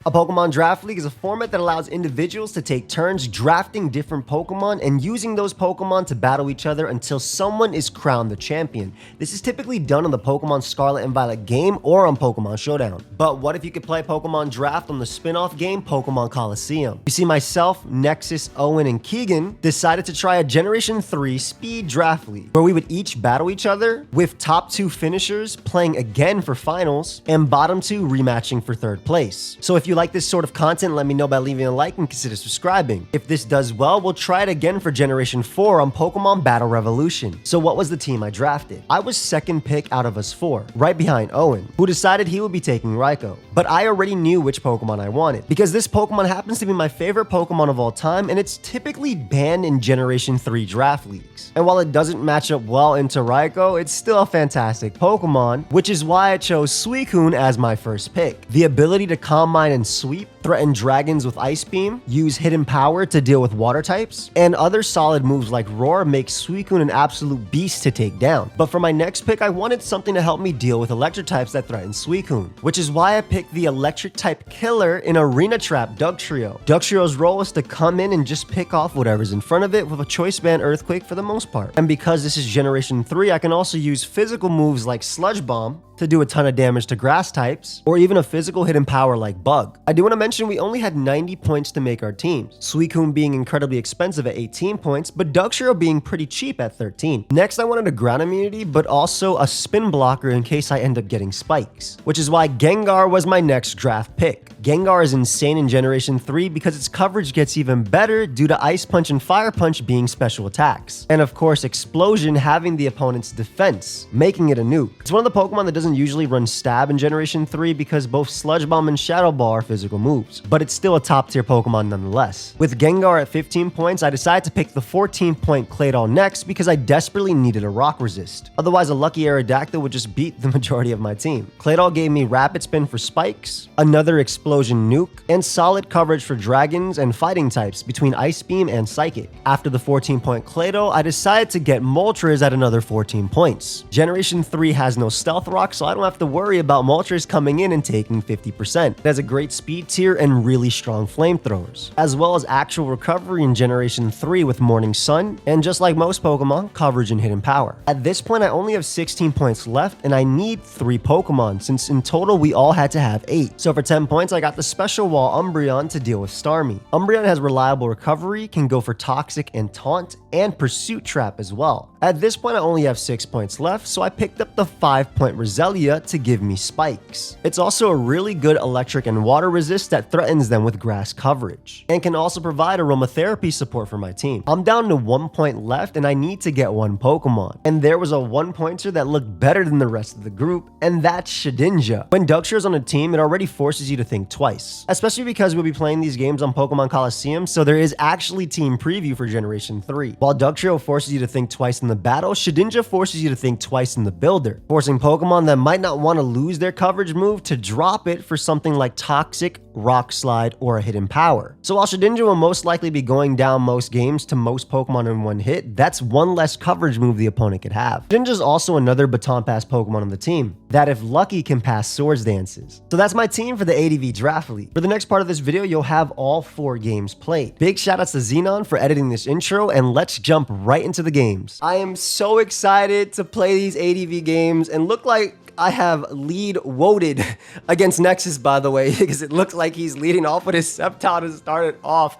A Pokemon Draft League is a format that allows individuals to take turns drafting different Pokemon and using those Pokemon to battle each other until someone is crowned the champion. This is typically done on the Pokemon Scarlet and Violet game or on Pokemon Showdown. But what if you could play Pokemon Draft on the spin-off game Pokemon Colosseum? You see, myself, Nexus, Owen, and Keegan decided to try a Generation 3 Speed Draft League, where we would each battle each other, with top 2 finishers playing again for finals, and bottom 2 rematching for 3rd place. So if you like this sort of content, let me know by leaving a like and consider subscribing. If this does well, we'll try it again for Generation 4 on Pokemon Battle Revolution. So what was the team I drafted? I was 2nd pick out of us 4, right behind Owen, who decided he would be taking Raikou. But I already knew which Pokemon I wanted, because this Pokemon happens to be my favorite Pokemon of all time, and it's typically banned in Generation 3 Draft Leagues. And while it doesn't match up well into Raikou, it's still a fantastic Pokemon, which is why I chose Suicune as my first pick. The ability to Calm Mind and Sweep, threaten dragons with Ice Beam, use Hidden Power to deal with water types, and other solid moves like Roar make Suicune an absolute beast to take down. But for my next pick, I wanted something to help me deal with electric types that threaten Suicune, which is why I picked the electric type killer in Arena Trap Dugtrio. Dugtrio's role is to come in and just pick off whatever's in front of it with a Choice Band Earthquake for the most part. And because this is Generation 3, I can also use physical moves like Sludge Bomb to do a ton of damage to grass types, or even a physical hidden power like Bug. I do want to mention we only had 90 points to make our teams, Suicune being incredibly expensive at 18 points, but Dugtrio being pretty cheap at 13. Next, I wanted a ground immunity, but also a spin blocker in case I end up getting spikes, which is why Gengar was my next draft pick. Gengar is insane in Generation 3 because its coverage gets even better due to Ice Punch and Fire Punch being special attacks. And of course, Explosion having the opponent's defense, making it a nuke. It's one of the Pokemon that doesn't usually run Stab in Generation 3 because both Sludge Bomb and Shadow Ball are physical moves, but it's still a top tier Pokemon nonetheless. With Gengar at 15 points, I decided to pick the 14-point Claydol next because I desperately needed a Rock Resist. Otherwise, a lucky Aerodactyl would just beat the majority of my team. Claydol gave me Rapid Spin for spikes, another Explosion nuke, and solid coverage for dragons and fighting types between Ice Beam and Psychic. After the 14-point Claydol, I decided to get Moltres at another 14 points. Generation 3 has no Stealth Rock, so I don't have to worry about Moltres coming in and taking 50%. It has a great speed tier and really strong flamethrowers, as well as actual recovery in Generation 3 with Morning Sun, and just like most Pokemon, coverage and hidden power. At this point, I only have 16 points left, and I need 3 Pokemon, since in total we all had to have 8. So for 10 points, I got the Special Wall Umbreon to deal with Starmie. Umbreon has reliable recovery, can go for Toxic and Taunt, and Pursuit Trap as well. At this point, I only have 6 points left, so I picked up the 5-point Roselia to give me spikes. It's also a really good electric and water resist that threatens them with grass coverage, and can also provide aromatherapy support for my team. I'm down to 1 point left, and I need to get 1 Pokemon. And there was a 1-pointer that looked better than the rest of the group, and that's Shedinja. When Dugtrio's on a team, it already forces you to think twice, especially because we'll be playing these games on Pokemon Colosseum, so there is actually team preview for Generation 3. While Dugtrio forces you to think twice in the battle, Shedinja forces you to think twice in the builder, forcing Pokemon that might not want to lose their coverage move to drop it for something like Toxic, Rock Slide, or a Hidden Power. So while Shedinja will most likely be going down most games to most Pokemon in one hit, that's one less coverage move the opponent could have. Shedinja is also another baton pass Pokemon on the team that, if lucky, can pass Swords Dances. So that's my team for the ADV Draft League. For the next part of this video, you'll have all 4 games played. Big shoutouts to Xenon for editing this intro, and let's jump right into the games. I am so excited to play these ADV games, and look like I have lead voted against Nexus, by the way, because it looks like he's leading off with his Sceptile to start it off.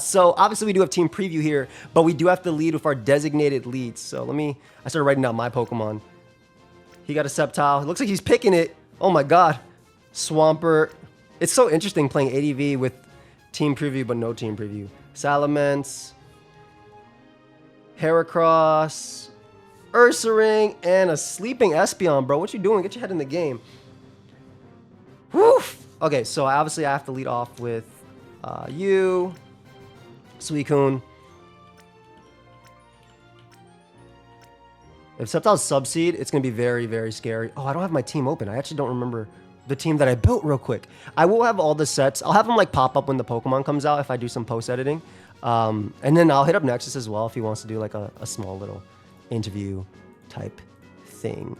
So obviously we do have team preview here, but we do have to lead with our designated leads. So I started writing down my Pokemon. He got a Sceptile. It looks like he's picking it. Oh my God. Swampert. It's so interesting playing ADV with team preview, but no team preview. Salamence, Heracross, Ursaring, and a sleeping Espeon, bro. What you doing? Get your head in the game. Woof. Okay, so obviously I have to lead off with you, Suicune. If Sceptile's Subseed, it's going to be very, very scary. Oh, I don't have my team open. I actually don't remember the team that I built real quick. I will have all the sets. I'll have them like pop up when the Pokemon comes out if I do some post editing. And then I'll hit up Nexus as well if he wants to do like a small little interview type thing.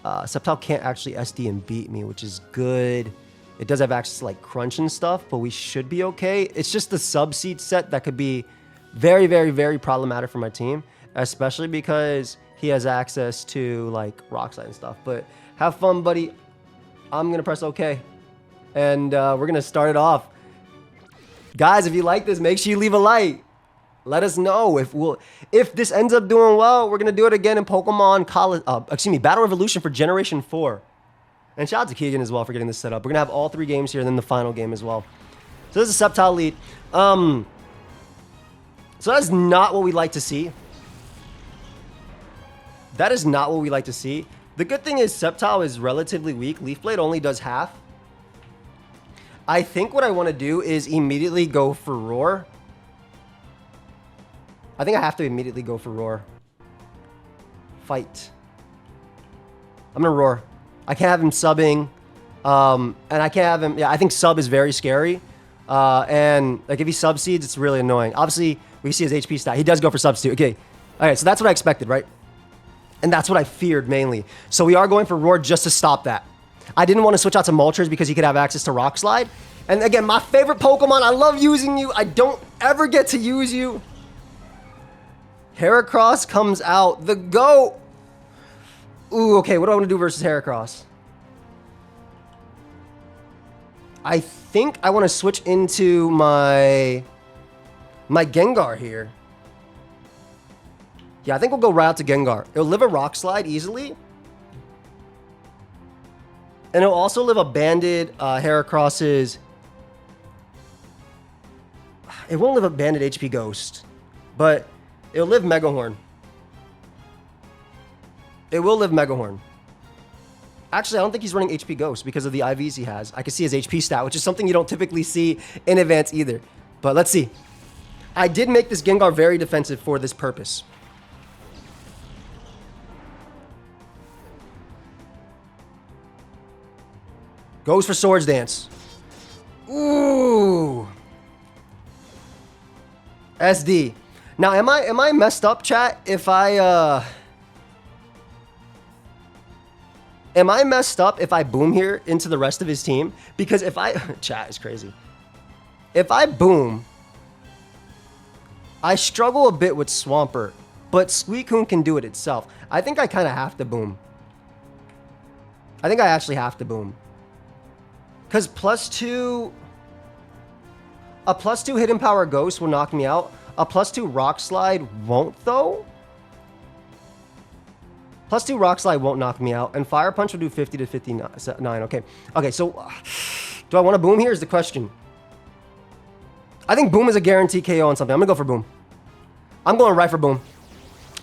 Sceptile can't actually SD and beat me, which is good. It does have access to like crunch and stuff, but we should be okay. It's just the sub seed set that could be very, very, very problematic for my team, especially because he has access to like rock slide and stuff. But have fun, buddy. I'm going to press OK. And we're going to start it off. Guys, if you like this, make sure you leave a like. Let us know if this ends up doing well. We're gonna do it again in Pokemon Battle Revolution for Generation 4. And shout out to Keegan as well for getting this set up. We're gonna have all 3 games here and then the final game as well. So this is a Sceptile lead. So that's not what we like to see. That is not what we like to see. The good thing is Sceptile is relatively weak. Leaf Blade only does half. I think what I want to do is immediately go for Roar. I think I have to immediately go for Roar. Fight. I'm going to Roar. I can't have him subbing. And I can't have him... Yeah, I think sub is very scary. And like if he sub-seeds, it's really annoying. Obviously, we see his HP stat. He does go for substitute. Okay. All right, so that's what I expected, right? And that's what I feared mainly. So we are going for Roar just to stop that. I didn't want to switch out to Moltres because he could have access to Rock Slide. And again, my favorite Pokemon. I love using you. I don't ever get to use you. Heracross comes out. The GOAT. Ooh, okay. What do I want to do versus Heracross? I think I want to switch into my Gengar here. Yeah, I think we'll go right out to Gengar. It'll live a Rock Slide easily. And it'll also live a banded Heracross's... It won't live a banded HP Ghost. But... it'll live Mega Horn. It will live Mega Horn. Actually, I don't think he's running HP Ghost because of the IVs he has. I can see his HP stat, which is something you don't typically see in advance either. But let's see. I did make this Gengar very defensive for this purpose. Goes for Swords Dance. Ooh. SD. Now, am I messed up, chat? If am I messed up if I boom here into the rest of his team? Because if I... Chat is crazy. If I boom, I struggle a bit with Swampert, but Suicune can do it itself. I think I kind of have to boom. I think I actually have to boom. Because a +2 Hidden Power Ghost will knock me out. A +2 Rock Slide won't, though. +2 Rock Slide won't knock me out. And Fire Punch will do 50 to 59. Okay. Okay, so... do I want to boom here is the question. I think boom is a guaranteed KO on something. I'm going to go for boom. I'm going right for boom.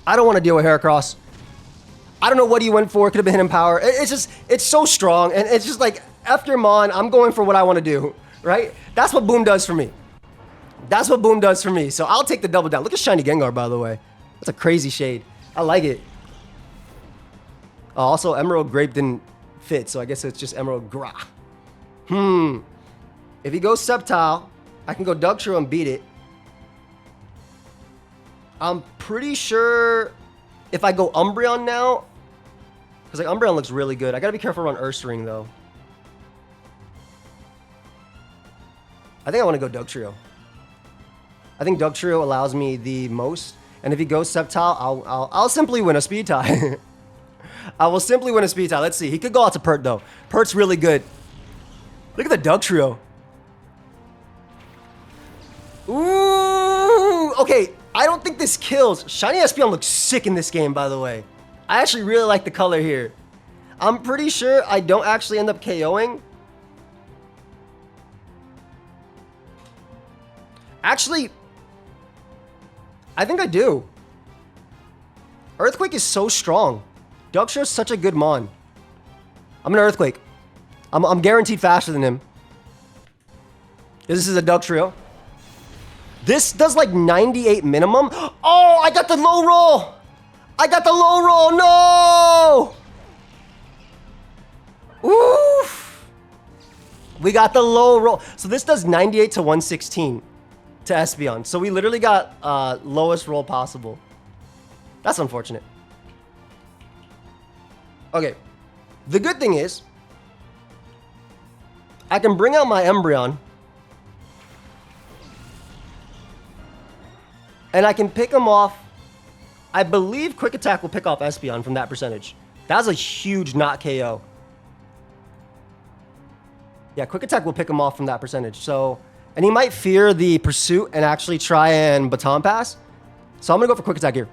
I don't want to deal with Heracross. I don't know what he went for. It could have been Hidden Power. It's just... it's so strong. And it's just like... F your Mon, I'm going for what I want to do. Right? That's what boom does for me. That's what boom does for me. So I'll take the double down. Look at Shiny Gengar, by the way. That's a crazy shade. I like it. Also, Emerald Grape didn't fit, so I guess it's just Emerald Gra. If he goes Sceptile, I can go Dugtrio and beat it. I'm pretty sure if I go Umbreon now, because like Umbreon looks really good. I gotta be careful around Ursaring though. I think I want to go Dugtrio. I think Dugtrio allows me the most. And if he goes Sceptile, I'll simply win a speed tie. I will simply win a speed tie. Let's see. He could go out to Pert though. Pert's really good. Look at the Dugtrio. Ooh. Okay. I don't think this kills. Shiny Espeon looks sick in this game, by the way. I actually really like the color here. I'm pretty sure I don't actually end up KOing. Actually, I think I do. Earthquake is so strong. Dugtrio is such a good Mon. I'm an Earthquake. I'm guaranteed faster than him. This is a Dugtrio. This does like 98 minimum. Oh, I got the low roll. I got the low roll. No. Oof. We got the low roll. So this does 98 to 116 to Espeon. So we literally got lowest roll possible. That's unfortunate. Okay. The good thing is, I can bring out my Embryon. And I can pick him off. I believe Quick Attack will pick off Espeon from that percentage. That was a huge not KO. Yeah, Quick Attack will pick him off from that percentage. So, and he might fear the Pursuit and actually try and Baton Pass. So I'm going to go for Quick Attack here.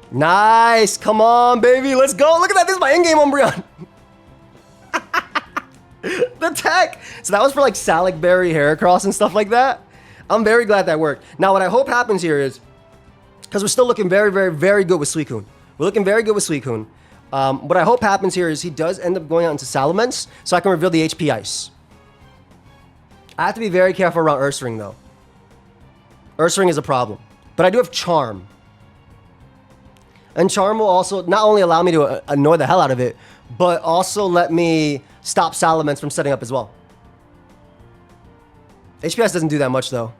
Nice. Come on, baby. Let's go. Look at that. This is my in-game Umbreon. The tech. So that was for like Salic Berry, Heracross, and stuff like that. I'm very glad that worked. Now, what I hope happens here is, because we're still looking very, very, very good with Suicune. We're looking very good with Suicune. What I hope happens here is he does end up going out into Salamence, so I can reveal the HP Ice. I have to be very careful around Ursaring, though. Ursaring is a problem. But I do have Charm. And Charm will also not only allow me to annoy the hell out of it, but also let me stop Salamence from setting up as well. HPS doesn't do that much, though.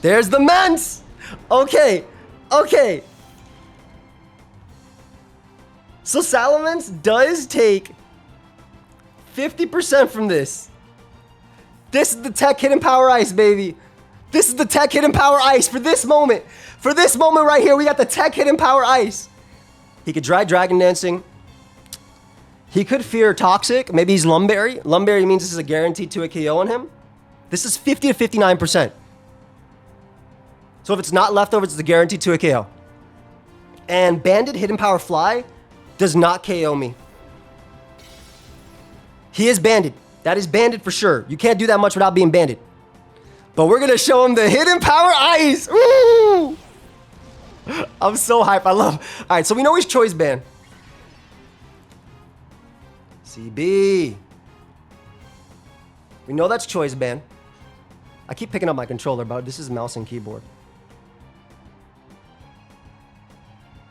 There's the Mence! Okay, okay. So Salamence does take 50% from this. This is the Tech Hidden Power Ice, baby. This is the Tech Hidden Power Ice for this moment. For this moment right here, we got the Tech Hidden Power Ice. He could try Dragon Dancing. He could fear Toxic. Maybe he's Lumberry. Lumberry means this is a guaranteed 2 KO on him. This is 50 to 59%. So if it's not leftovers, it's a guaranteed 2 KO. And Banded Hidden Power Fly does not KO me. He is banded. That is banded for sure. You can't do that much without being banded. But we're going to show him the Hidden Power Ice. Ooh! I'm so hyped. I love... All right, so we know he's Choice Band. CB. We know that's Choice Band. I keep picking up my controller, but this is mouse and keyboard.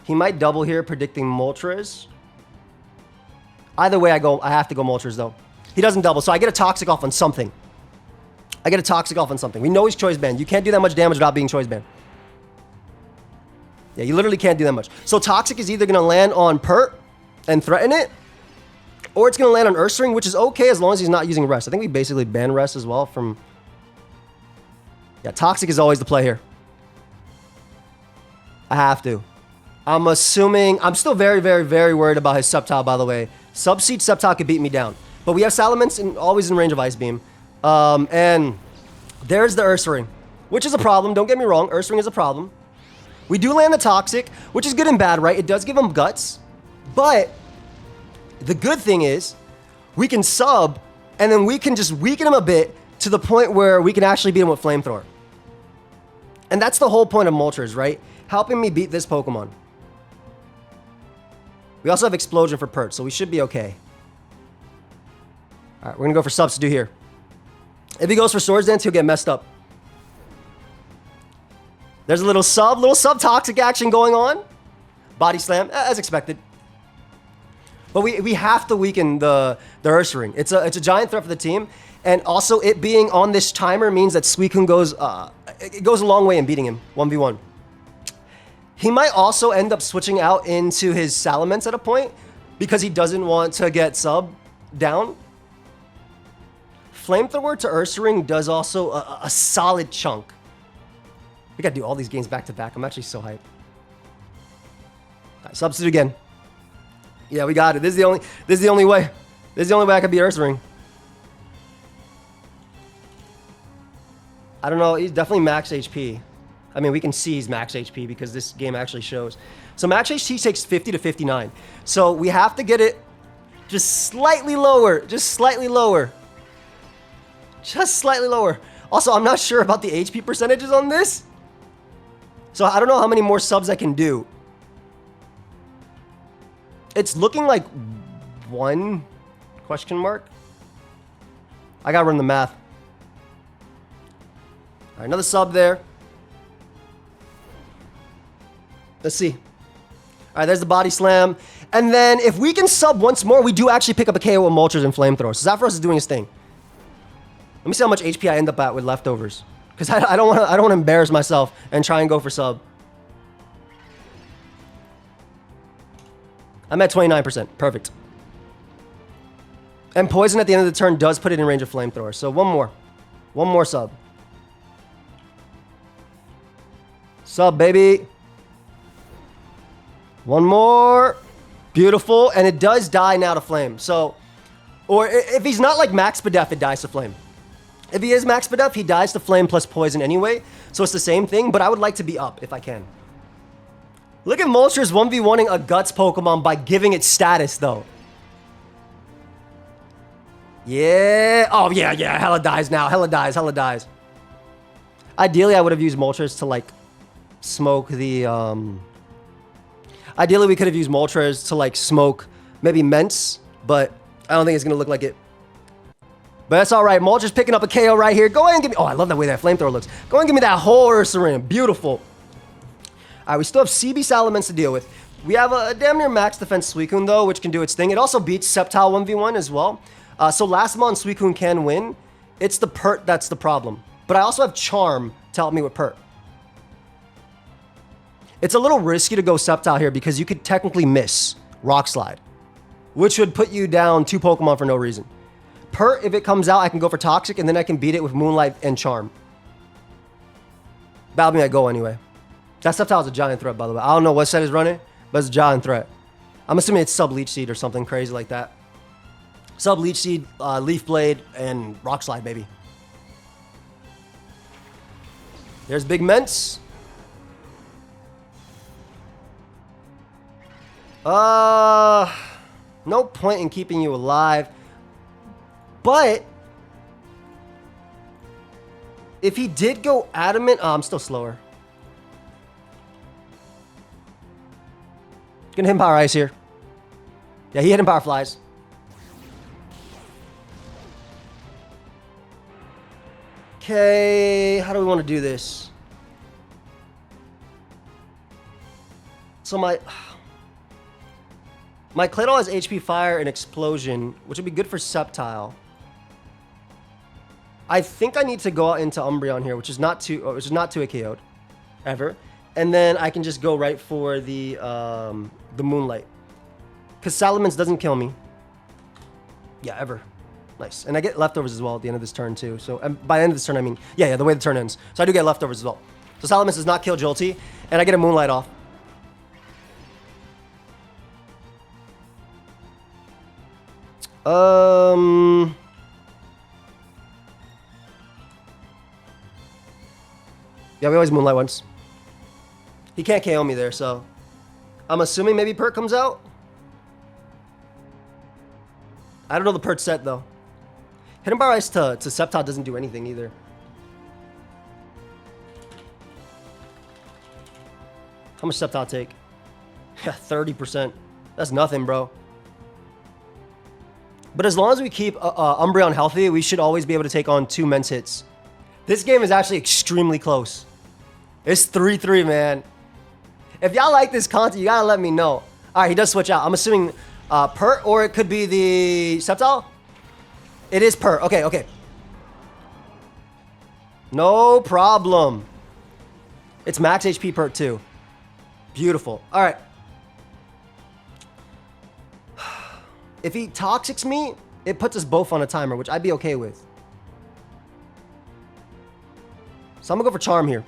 He might double here, predicting Moltres. Either way, I have to go Moltres, though. He doesn't double, so I get a Toxic off on something. I get a Toxic off on something. We know he's Choice Band. You can't do that much damage without being Choice Band. Yeah, you literally can't do that much. So Toxic is either going to land on Pert and threaten it, or it's going to land on Ursaring, which is okay as long as he's not using Rest. I think we basically ban Rest as well from... Yeah, Toxic is always the play here. I have to. I'm assuming... I'm still very, very, very worried about his Sceptile, by the way. Subseed Sceptile could beat me down. But we have Salamence always in range of Ice Beam. And there's the Ursaring, which is a problem. Don't get me wrong. Ursaring is a problem. We do land the Toxic, which is good and bad, right? It does give him Guts. But the good thing is we can sub, and then we can just weaken him a bit to the point where we can actually beat him with Flamethrower. And that's the whole point of Moltres, right? Helping me beat this Pokemon. We also have Explosion for Pert, so we should be okay. All right, we're going to go for Substitute here. If he goes for Swords Dance, he'll get messed up. There's a little sub Toxic action going on. Body Slam, as expected. But we have to weaken the Ursaring. It's a giant threat for the team. And also, it being on this timer means that Suicune goes a long way in beating him, 1v1. He might also end up switching out into his Salamence at a point because he doesn't want to get sub down. Flamethrower to Ursaring does also a solid chunk. We gotta do all these games back to back. I'm actually so hyped. All right, Substitute again. Yeah, we got it. This is the only way. This is the only way I can beat Ursaring. I don't know. He's definitely max HP. I mean, we can see he's max HP because this game actually shows. So max HP takes 50 to 59. So we have to get it just slightly lower. Just slightly lower. Just slightly lower. Also, I'm not sure about the HP percentages on this. So I don't know how many more subs I can do. It's looking like 1 question mark. I gotta run the math. All right, another sub there. Let's see. All right, there's the Body Slam. And then if we can sub once more, we do actually pick up a KO with Moltres and Flamethrower. So Zapdos is doing his thing. Let me see how much HP I end up at with leftovers. Because I don't want to embarrass myself and try and go for sub. I'm at 29%. Perfect. And poison at the end of the turn does put it in range of flamethrower. So one more. One more sub. Sub, baby. One more. Beautiful. And it does die now to flame. So, or if he's not like max Spadef, it dies to flame. If he is max Spadef, he dies to flame plus poison anyway. So it's the same thing, but I would like to be up if I can. Look at Moltres 1v1ing a Guts Pokemon by giving it status, though. Yeah. Oh, yeah. Hella dies now. Hella dies. Ideally, I would have used Moltres to, like, smoke the, Ideally, we could have used Moltres to, like, smoke maybe Ments, but I don't think it's going to look like it. But that's all right. Moltres picking up a KO right here. Go ahead and give me... Oh, I love the way that flamethrower looks. Go ahead and give me that whole Ursaring. Beautiful. All right, we still have CB Salamence to deal with. We have a damn near max defense Suicune, though, which can do its thing. It also beats Sceptile 1v1 as well. So last month, Suicune can win. It's the Pert that's the problem. But I also have Charm to help me with Pert. It's a little risky to go Sceptile here because you could technically miss Rock Slide, which would put you down 2 Pokemon for no reason. Pert, if it comes out, I can go for Toxic, and then I can beat it with Moonlight and Charm. That'll be my goal anyway. That Sceptile is a giant threat, by the way. I don't know what set is running, but it's a giant threat. I'm assuming it's Sub Leech Seed or something crazy like that. Sub Leech Seed, Leaf Blade, and Rock Slide, baby. There's Big Ments. No point in keeping you alive. But if he did go Adamant, I'm still slower. Gonna hit him Power Ice here. Yeah, he hit him Power Flies. Okay, how do we want to do this? So my Claydol has HP Fire and Explosion, which would be good for Sceptile. I think I need to go out into Umbreon here, which is not too KO'd ever, and then I can just go right for the Moonlight, because Salamence doesn't kill me. Yeah, ever. Nice, and I get leftovers as well at the end of this turn too. So by the end of this turn, I mean yeah, the way the turn ends. So I do get leftovers as well. So Salamence does not kill Jolty, and I get a Moonlight off. Yeah, we always Moonlight once. He can't KO me there, so I'm assuming maybe Pert comes out. I don't know the Pert set, though. Hidden Bar Ice to Sceptile doesn't do anything either. How much Sceptile take? Yeah, 30%. That's nothing, bro. But as long as we keep Umbreon healthy, we should always be able to take on 2 Ments hits. This game is actually extremely close. It's 3-3, man. If y'all like this content, you gotta let me know. All right, he does switch out. I'm assuming Pert, or it could be the Sceptile. It is Pert. Okay. No problem. It's max HP Pert too. Beautiful. All right. If he Toxics me, it puts us both on a timer, which I'd be okay with. So I'm gonna go for Charm here.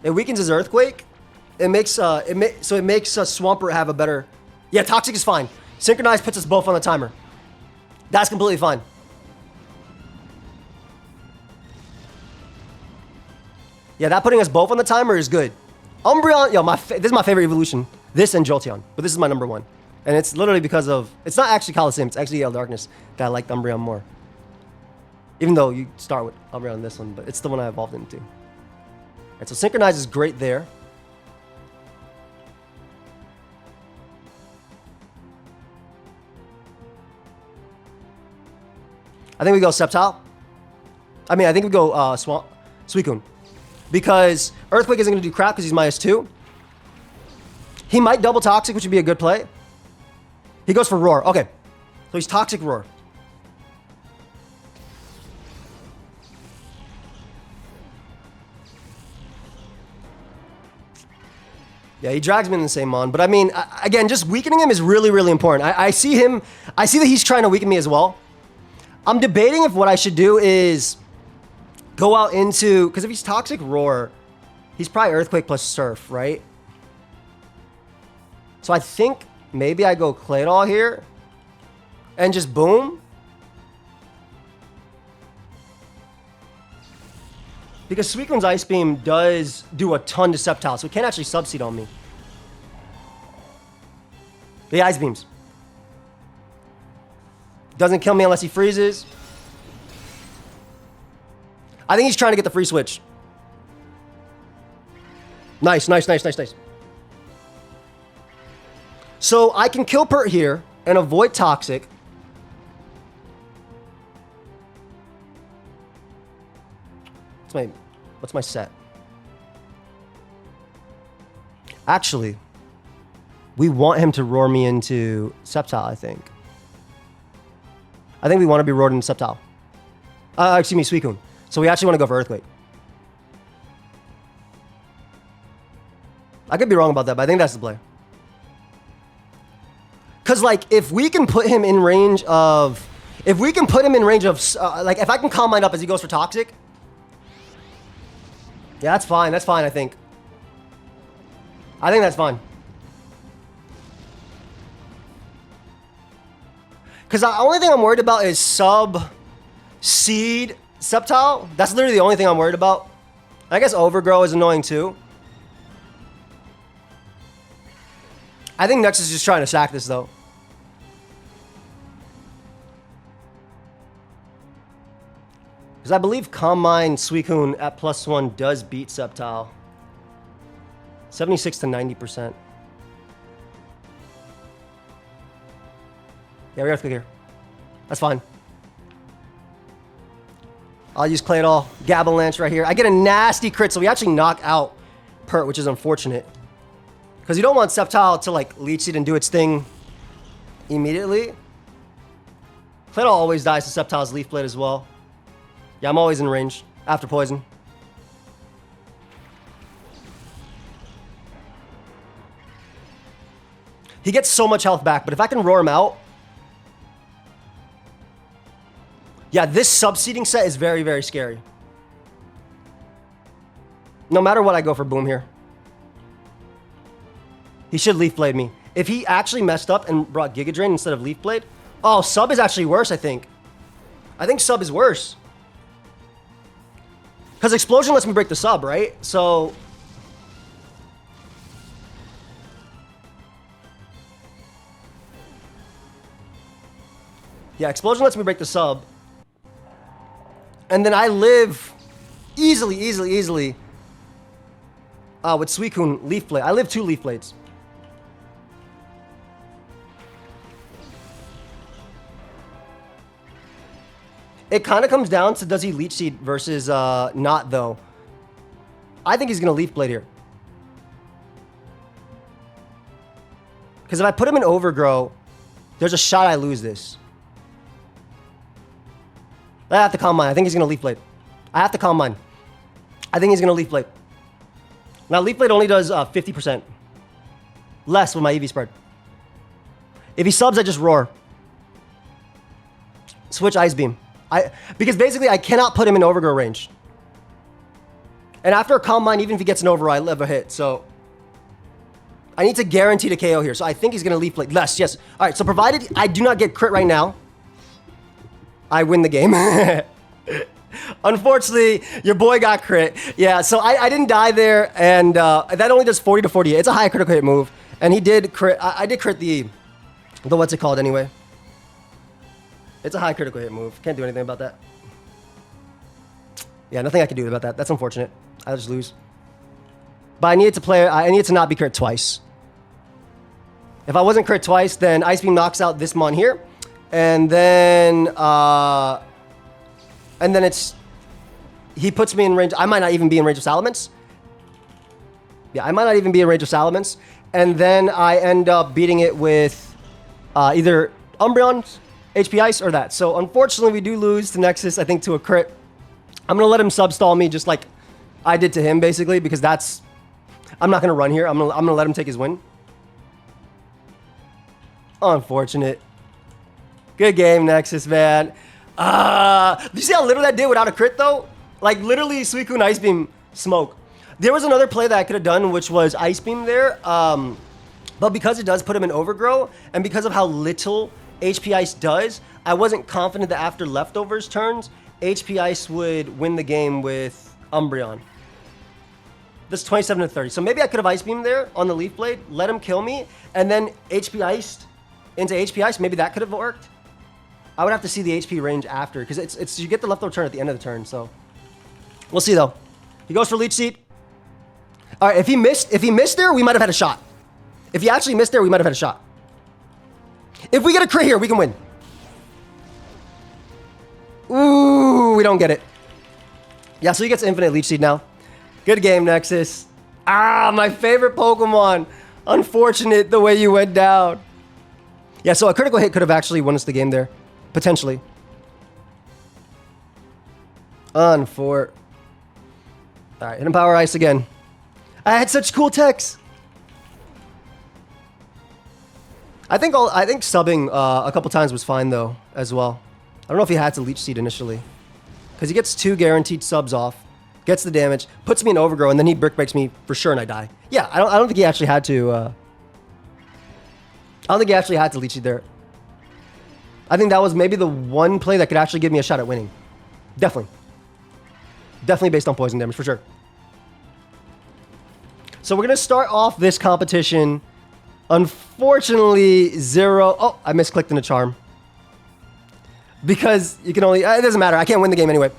It weakens his Earthquake. It makes Swampert have a better. Yeah, Toxic is fine. Synchronize puts us both on the timer. That's completely fine. Yeah, that putting us both on the timer is good. Umbreon, yo, this is my favorite evolution. This and Jolteon, but this is my number 1. And it's literally because of, it's not actually Colosseum, it's actually Yellow Darkness that I like Umbreon more. Even though you start with Umbreon on this one, but it's the one I evolved into. And so Synchronize is great there. I think we go Sceptile. I think we go Suicune. Because Earthquake isn't going to do crap because he's -2. He might double Toxic, which would be a good play. He goes for Roar. Okay. So he's Toxic Roar. Yeah, he drags me in the same mon. But I mean, again, just weakening him is really, really important. I see that he's trying to weaken me as well. I'm debating if what I should do is go out into, because if he's Toxic Roar, he's probably Earthquake plus Surf, right? So I think maybe I go Claydol here and just boom. Because Suicune's Ice Beam does do a ton to Sceptile, so it can't actually Subseed on me. The Ice Beams. Doesn't kill me unless he freezes. I think he's trying to get the free switch. Nice, nice, nice, nice, nice. So I can kill Pert here and avoid Toxic. What's my set? Actually, we want him to roar me into Sceptile, I think. I think we want to be roared into Sceptile. Excuse me, Suicune. So we actually want to go for Earthquake. I could be wrong about that, but I think that's the play. Because, like, if we can put him in range of... If we can put him in range of... like, if I can Calm Mind up as he goes for Toxic... Yeah, that's fine. That's fine, I think. I think that's fine. Because the only thing I'm worried about is Seed Sceptile. That's literally the only thing I'm worried about. I guess Overgrow is annoying too. I think Nexus is just trying to sack this though. Because I believe Calm Mind Suicune at +1 does beat Sceptile. 76 to 90%. Yeah, we Earthquake here. That's fine. I'll use Claydol, Gabalanche right here. I get a nasty crit, so we actually knock out Pert, which is unfortunate. Because you don't want Sceptile to like Leech Seed and do its thing immediately. Claydol always dies to Sceptile's Leaf Blade as well. Yeah, I'm always in range after Poison. He gets so much health back, but if I can roar him out... Yeah, this Subseeding set is very, very scary. No matter what, I go for Boom here. He should Leaf Blade me. If he actually messed up and brought Giga Drain instead of Leaf Blade... Oh, Sub is actually worse, I think. I think Sub is worse. Because Explosion lets me break the Sub, right? So... Yeah, Explosion lets me break the Sub. And then I live easily with Suicune Leaf Blade. I live 2 Leaf Blades. It kind of comes down to does he Leech Seed versus not, though. I think he's going to Leaf Blade here. Because if I put him in Overgrow, there's a shot I lose this. I have to Calm Mind. I think he's going to Leaf Blade. I have to Calm Mind. I think he's going to Leaf Blade. Now, Leaf Blade only does 50%. Less with my EV spread. If he subs, I just Roar. Switch Ice Beam. Because basically, I cannot put him in Overgrow range. And after a Calm Mind, even if he gets an Overgrow, I live a hit. So, I need to guarantee the KO here. So, I think he's going to Leaf Blade. Less, yes. All right, so provided I do not get crit right now, I win the game. Unfortunately, your boy got crit. Yeah, so I didn't die there, and that only does 40 to 48. It's a high critical hit move, and he did crit. I did crit the what's it called anyway? It's a high critical hit move. Can't do anything about that. Yeah, nothing I can do about that. That's unfortunate. I'll just lose. But I needed to play. I needed to not be crit twice. If I wasn't crit twice, then Ice Beam knocks out this mon here. And then it's, he puts me in range. I might not even be in range of Salamence. Yeah, I might not even be in range of Salamence. And then I end up beating it with either Umbreon, HP Ice, or that. So unfortunately, we do lose to Nexus, I think, to a crit. I'm going to let him substall me just like I did to him, basically, because that's I'm not gonna run here. I'm gonna let him take his win. Unfortunate. Good game, Nexus, man. Do you see how little that did without a crit, though? Like, literally, Suicune Ice Beam smoke. There was another play that I could have done, which was Ice Beam there. But because it does put him in Overgrow, and because of how little HP Ice does, I wasn't confident that after Leftovers turns, HP Ice would win the game with Umbreon. That's 27 to 30. So maybe I could have Ice Beam there on the Leaf Blade, let him kill me, and then HP Iced into HP Ice. Maybe that could have worked. I would have to see the HP range after, because it's you get the leftover turn at the end of the turn. So we'll see though. He goes for Leech Seed. All right, if he missed there, we might have had a shot. If he actually missed there, we might have had a shot. If we get a crit here, we can win. Ooh, we don't get it. Yeah, so he gets Infinite Leech Seed now. Good game, Nexus. Ah, my favorite Pokemon. Unfortunate the way you went down. Yeah, so a critical hit could have actually won us the game there. Potentially. Unfort. All right, hit him Power Ice again. I had such cool techs. I think subbing a couple times was fine though as well. I don't know if he had to Leech Seed initially, because he gets 2 guaranteed subs off, gets the damage, puts me in Overgrow, and then he Brick Breaks me for sure, and I die. Yeah, I don't think he actually had to. I don't think he actually had to Leech Seed there. I think that was maybe the one play that could actually give me a shot at winning. Definitely. Definitely based on poison damage, for sure. So we're going to start off this competition. Unfortunately, 0... Oh, I misclicked in a charm. Because you can only... It doesn't matter. I can't win the game anyway.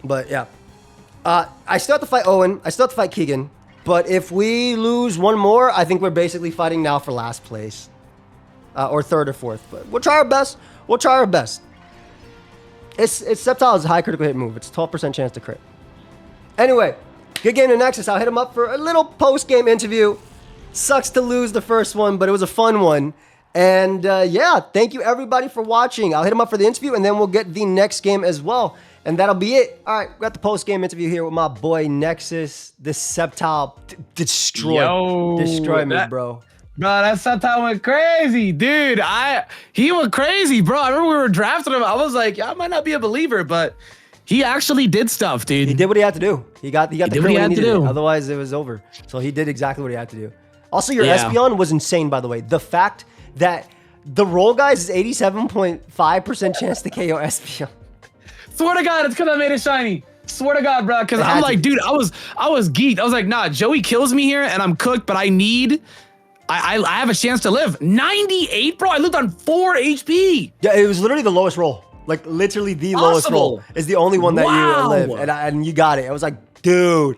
But, yeah. I still have to fight Owen. I still have to fight Keegan. But if we lose one more, I think we're basically fighting now for last place. Or third or fourth. But we'll try our best. We'll try our best. It's Sceptile's high critical hit move. It's a 12% chance to crit. Anyway, good game to Nexus. I'll hit him up for a little post-game interview. Sucks to lose the first one, but it was a fun one. And yeah, thank you everybody for watching. I'll hit him up for the interview, and then we'll get the next game as well. And that'll be it. All right, we got the post-game interview here with my boy Nexus. This Sceptile destroyed me, bro. Bro, that Sceptile went crazy, dude. He went crazy, bro. I remember we were drafting him. I was like, I might not be a believer, but he actually did stuff, dude. He did what he had to do. He got the crit when he needed it. Otherwise, it was over. So he did exactly what he had to do. Also, your Espeon was insane, by the way. The fact that the roll guys is 87.5% chance to KO Espeon. Swear to God, it's because I made it shiny. Swear to God, bro. Because I'm like, dude, I was geeked. I was like, nah, Joey kills me here, and I'm cooked, but I have a chance to live. 98, bro. I lived on 4 HP. Yeah, it was literally the lowest roll. Like, literally the lowest roll is the only one that you live. And you got it. I was like, dude.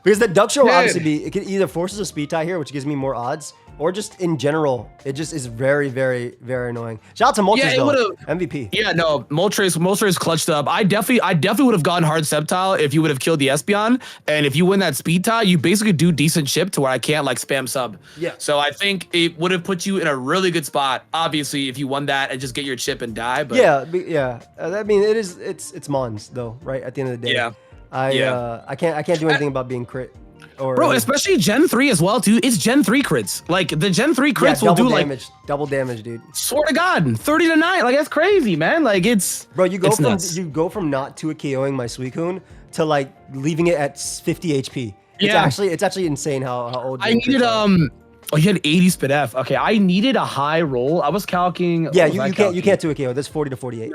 Because the Duck Show obviously it either forces a speed tie here, which gives me more odds, or just in general, it just is very, very, very annoying. Shout out to Moltres, though. MVP. Yeah, no, Moltres clutched up. I definitely would have gone hard Sceptile if you would have killed the Espeon. And if you win that speed tie, you basically do decent chip to where I can't like spam sub. Yeah. So I think it would have put you in a really good spot. Obviously, if you won that and just get your chip and die. But yeah. I mean, it's Mons though, right? At the end of the day. Yeah. I can't do anything about being crit. Bro, especially Gen 3 as well, too. It's Gen 3 crits. Like, the Gen 3 crits will do damage, like... Double damage, dude. Swear to God, 30 to 9. Like, that's crazy, man. Like, it's... Bro, you go from not 2KOing my Suicune to, like, leaving it at 50 HP. It's actually insane how old I needed, Oh, you had 80 spit F. Okay, I needed a high roll. I was calculating... Yeah, you can't 2KO. There's 40 to 48.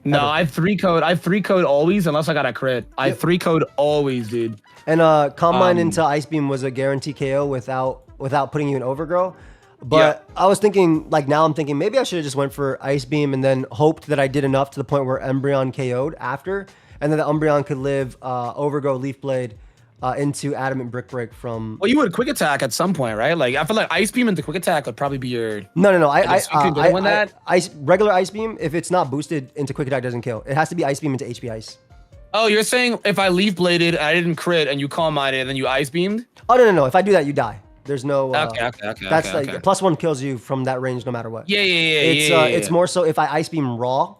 No, I have 3 code always unless I got a crit. I have 3 code always, dude. And Combine into Ice Beam was a guarantee KO without putting you in Overgrow. But I was thinking, like now I'm thinking maybe I should have just went for Ice Beam and then hoped that I did enough to the point where Umbreon KO'd after. And then the Umbreon could live Overgrow Leaf Blade into Adamant Brick Break from... Well, you would Quick Attack at some point, right? Like I feel like Ice Beam into Quick Attack would probably be your... No. Regular Ice Beam, if it's not boosted into Quick Attack, doesn't kill. It has to be Ice Beam into HP Ice. Oh, you're saying if I Leaf Bladed, I didn't crit, and you Calm Minded, and then you Ice Beamed? Oh, no. If I do that, you die. There's no... Okay. That's like +1 kills you from that range no matter what. Yeah. It's more so if I Ice Beam Raw,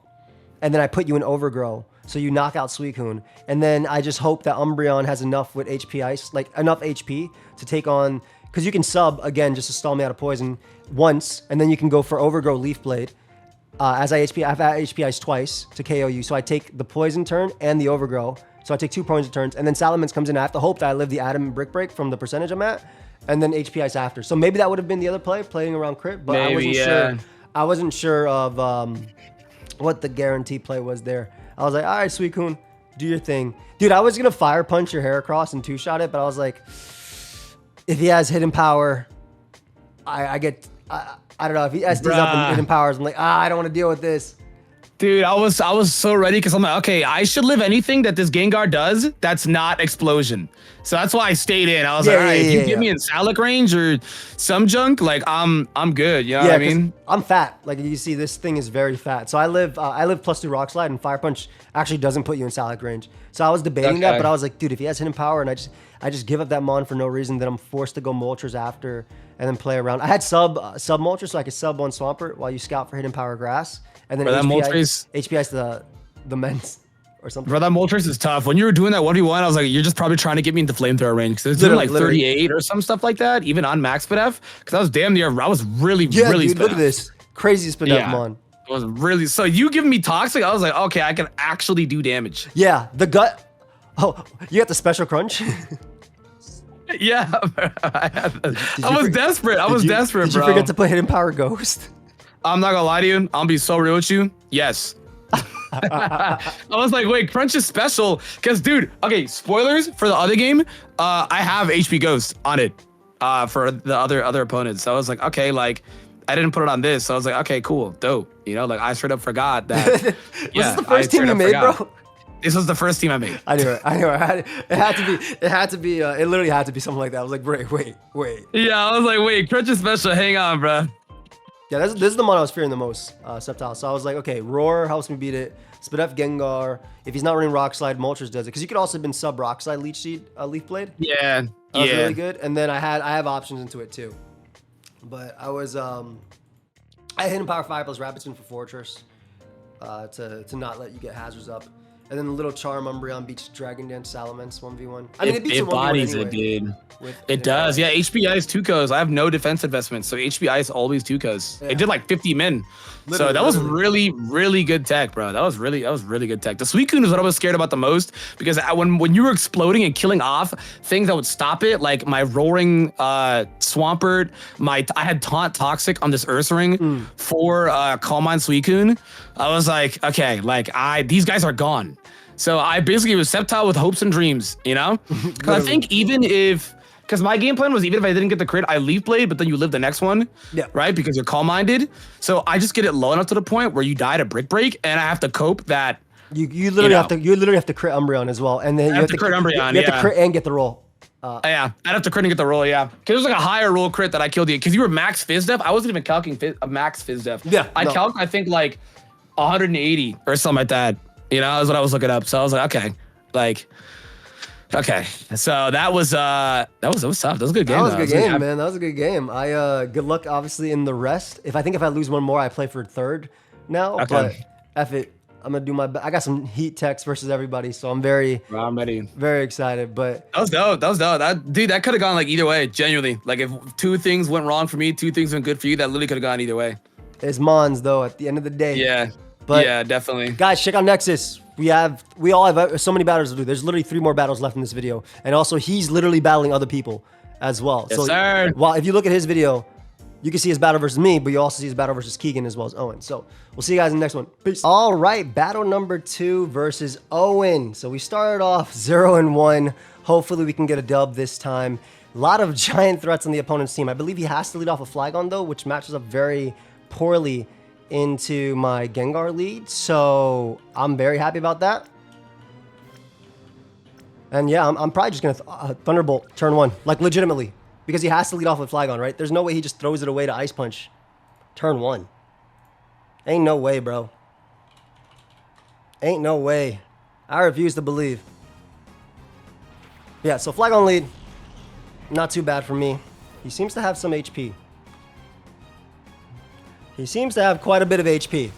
and then I put you in Overgrow, So you knock out Suicune, and then I just hope that Umbreon has enough with HP Ice, like enough HP to take on, because you can sub, again, just to stall me out of poison once, and then you can go for Overgrow Leaf Blade. I've had HP Ice twice to KO you, so I take the poison turn and the Overgrow. So I take 2 poison turns, and then Salamence comes in. I have to hope that I live the Adamant Brick Break from the percentage I'm at, and then HP Ice after. So maybe that would have been the other play, playing around crit, but maybe, I wasn't sure. I wasn't sure of what the guarantee play was there. I was like, all right, Suicune, do your thing. Dude, I was going to Fire Punch your Heracross and 2-shot it, but I was like, if he has Hidden Power, I don't know. If he SDs up and Hidden Powers, I'm like, I don't want to deal with this. Dude, I was so ready because I'm like, okay, I should live anything that this Gengar does that's not Explosion. So that's why I stayed in. I was like, all right, if you give me in Salic range or some junk, like I'm good. You know what I mean? I'm fat. Like you see, this thing is very fat. So I live +2 Rock Slide, and Fire Punch actually doesn't put you in Salic range. So I was debating that, but I was like, dude, if he has Hidden Power and I just give up that Mon for no reason, then I'm forced to go Moltres after and then play around. I had sub Moltres, so I could sub on Swampert while you scout for Hidden Power Grass. And then HP Ice the Ments or something. Bro, that Moltres is tough. When you were doing that 1v1, I was like, you're just probably trying to get me into Flamethrower range because it's doing like 38 or some stuff like that, even on max SpDef. Because I was damn near, I was really dude, SpDef. Look at this. Crazy SpDef Mon. It was really, so you giving me Toxic, I was like, okay, I can actually do damage. Yeah, the gut. Oh, you got the Special Crunch? Yeah, I was desperate. Did you forget to play Hidden Power Ghost? I'm not gonna lie to you. I'm gonna be so real with you. Yes. I was like, wait, Crunch is special. Because, dude, okay, spoilers for the other game. I have HP Ghost on it for the other opponents. So I was like, okay, like, I didn't put it on this. So I was like, okay, cool, dope. You know, like, I straight up forgot that. Was this the first team you made, bro? This was the first team I made. I knew it. It had to be. It literally had to be something like that. I was like, wait. Yeah, I was like, wait, Crunch is special. Hang on, bro. Yeah, this is the one I was fearing the most, Sceptile. So I was like, okay, Roar helps me beat it. SpDef Gengar. If he's not running Rock Slide, Moltres does it. Because you could also have been sub Rock Slide Leaf Blade. Yeah, that was really good. And then I have options into it too. But I was I had Hidden Power 5 plus Rapid Spin for Fortress to not let you get hazards up. And then the little Charm Umbreon beats Dragon Dance Salamence 1v1. I mean, it beats it bodies anyway, it, dude. It does. Yeah, HP Ice 2-Kos. I have no defense investments, so HP Ice always 2-Kos. Yeah. It did like 50 min. So that was really good tech, bro. That was really good tech. The Suicune is what I was scared about the most because when you were exploding and killing off things that would stop it, like my Roaring Swampert, I had Taunt Toxic on this Ursaring for Calm Mind Suicune. I was like, okay, like these guys are gone. So I basically was Sceptile with hopes and dreams, you know? Because I think because my game plan was even if I didn't get the crit, I Leaf Blade, but then you live the next one, right? Because you're calm-minded. So I just get it low enough to the point where you die to Brick Break, and I have to cope that. You literally have to crit Umbreon as well, and then you have to crit Umbreon. You have to crit and get the roll. Yeah, I'd have to crit and get the roll. Yeah, because there's like a higher roll crit that I killed you because you were max FizzDef. I wasn't even calculating max FizzDef. Yeah, I calculated I think like 180 or something like that. You know, that's what I was looking up. So I was like, okay, okay. So that was tough. That was a good game. That was a good game, man. That was a good game. Good luck, obviously, in the rest. If I lose one more, I play for third now. Okay. But F it. I'm gonna do my best. I got some heat techs versus everybody, so I'm ready. Very excited. But that was dope. That could have gone like either way. Genuinely, like if 2 things went wrong for me, 2 things went good for you, that literally could have gone either way. It's Mons though. At the end of the day. Yeah. But yeah, definitely. Guys, check out Nexus. We all have so many battles to do. There's literally 3 more battles left in this video. And also, he's literally battling other people as well. Yes, sir. Well, if you look at his video, you can see his battle versus me, but you also see his battle versus Keegan as well as Owen. So we'll see you guys in the next one. Peace. All right, battle number 2 versus Owen. So we started off 0-1. Hopefully we can get a dub this time. A lot of giant threats on the opponent's team. I believe he has to lead off a Flygon though, which matches up very poorly into my Gengar lead, so I'm very happy about that. And yeah, I'm probably just gonna Thunderbolt turn 1, like legitimately, because he has to lead off with Flygon, right? There's no way he just throws it away to Ice Punch turn 1. Ain't no way, bro. Ain't no way. I refuse to believe. Yeah, so Flygon lead, not too bad for me. He seems to have some HP. He seems to have quite a bit of HP.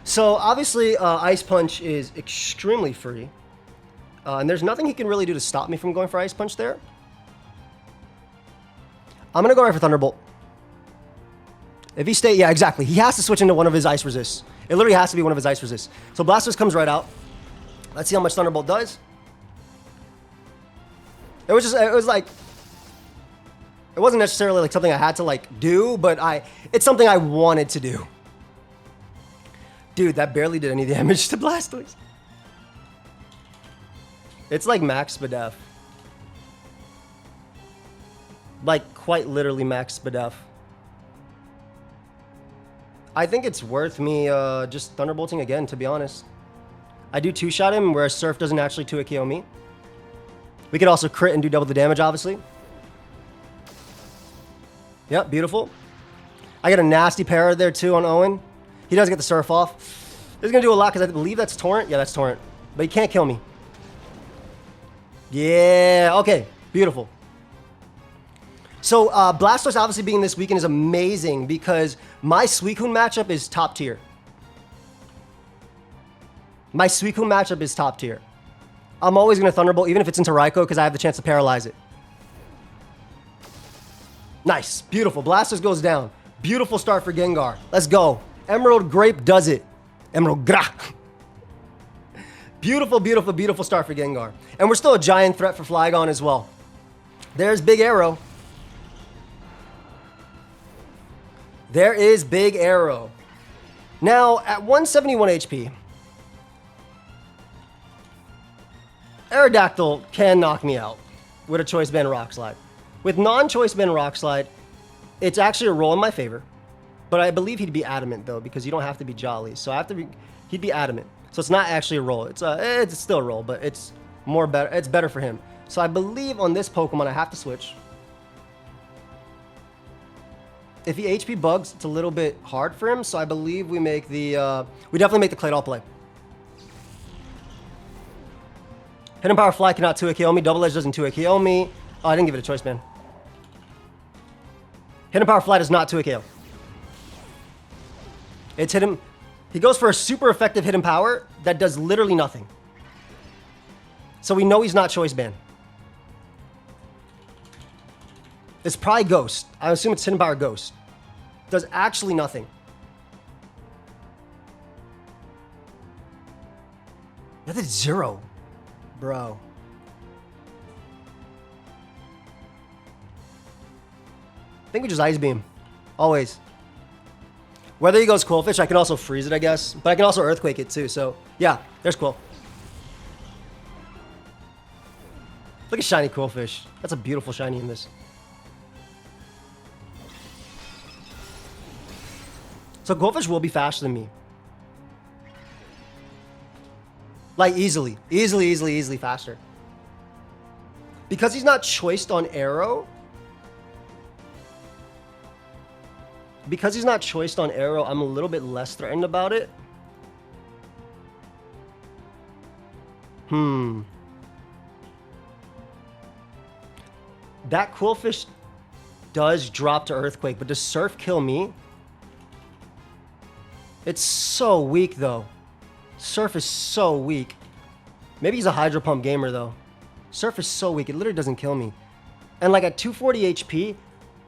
So obviously, Ice Punch is extremely free. And there's nothing he can really do to stop me from going for Ice Punch there. I'm going to go right for Thunderbolt. If he stay, yeah, exactly. He has to switch into one of his Ice Resists. It literally has to be one of his Ice Resists. So Blastoise comes right out. Let's see how much Thunderbolt does. It was like, it wasn't necessarily like something I had to like do, but it's something I wanted to do. Dude, that barely did any damage to Blastoise. It's like max Spadef. Like quite literally max Spadef. I think it's worth me just Thunderbolting again, to be honest. I do two-shot him, whereas Surf doesn't actually 2-hit KO me. We could also crit and do double the damage, obviously. Yep, beautiful. I get a nasty para there, too, on Owen. He does get the Surf off. This is going to do a lot, because I believe that's Torrent. Yeah, that's Torrent. But he can't kill me. Yeah, okay. Beautiful. So, Blastoise obviously being this weekend is amazing, because my Suicune matchup is top tier. My Suicune matchup is top tier. I'm always going to Thunderbolt, even if it's into Raikou, because I have the chance to paralyze it. Nice. Beautiful. Blastoise goes down. Beautiful start for Gengar. Let's go. Emerald Grape does it. Emerald Gra. Beautiful, beautiful, beautiful start for Gengar. And we're still a giant threat for Flygon as well. There's Big Arrow. There is Big Arrow. Now, at 171 HP, Aerodactyl can knock me out with a Choice Band Rock Slide. With non-Choice Band Rock Slide, it's actually a roll in my favor. But I believe he'd be adamant, though, because you don't have to be Jolly. So he'd be adamant. So it's not actually a roll. It's still a roll, but it's better for him. So I believe on this Pokemon, I have to switch. If he HP bugs, it's a little bit hard for him. So I believe we make the, we definitely make the Claydol play. Hidden Power Fly cannot 2-hit KO me. Double Edge doesn't 2-hit KO me. Oh, I didn't give it a choice, man. Hidden Power Fly does not 2-hit KO. It's hit him. He goes for a super effective Hidden Power that does literally nothing. So we know he's not Choice Band. It's probably Ghost. I assume it's Hidden Power Ghost. Does actually nothing. That did 0. Bro. I think we just Ice Beam. Always. Whether he goes Quillfish, I can also freeze it, I guess. But I can also Earthquake it too, so yeah, there's Quill. Look at shiny Quillfish. That's a beautiful shiny in this. So Quillfish will be faster than me. Like easily faster. Because he's not choiced on Arrow. Because he's not choiced on Arrow, I'm a little bit less threatened about it. That Quillfish does drop to Earthquake, but does Surf kill me? It's so weak, though. Surf is so weak. Maybe he's a Hydro Pump gamer, though. Surf is so weak, it literally doesn't kill me. And like at 240 HP,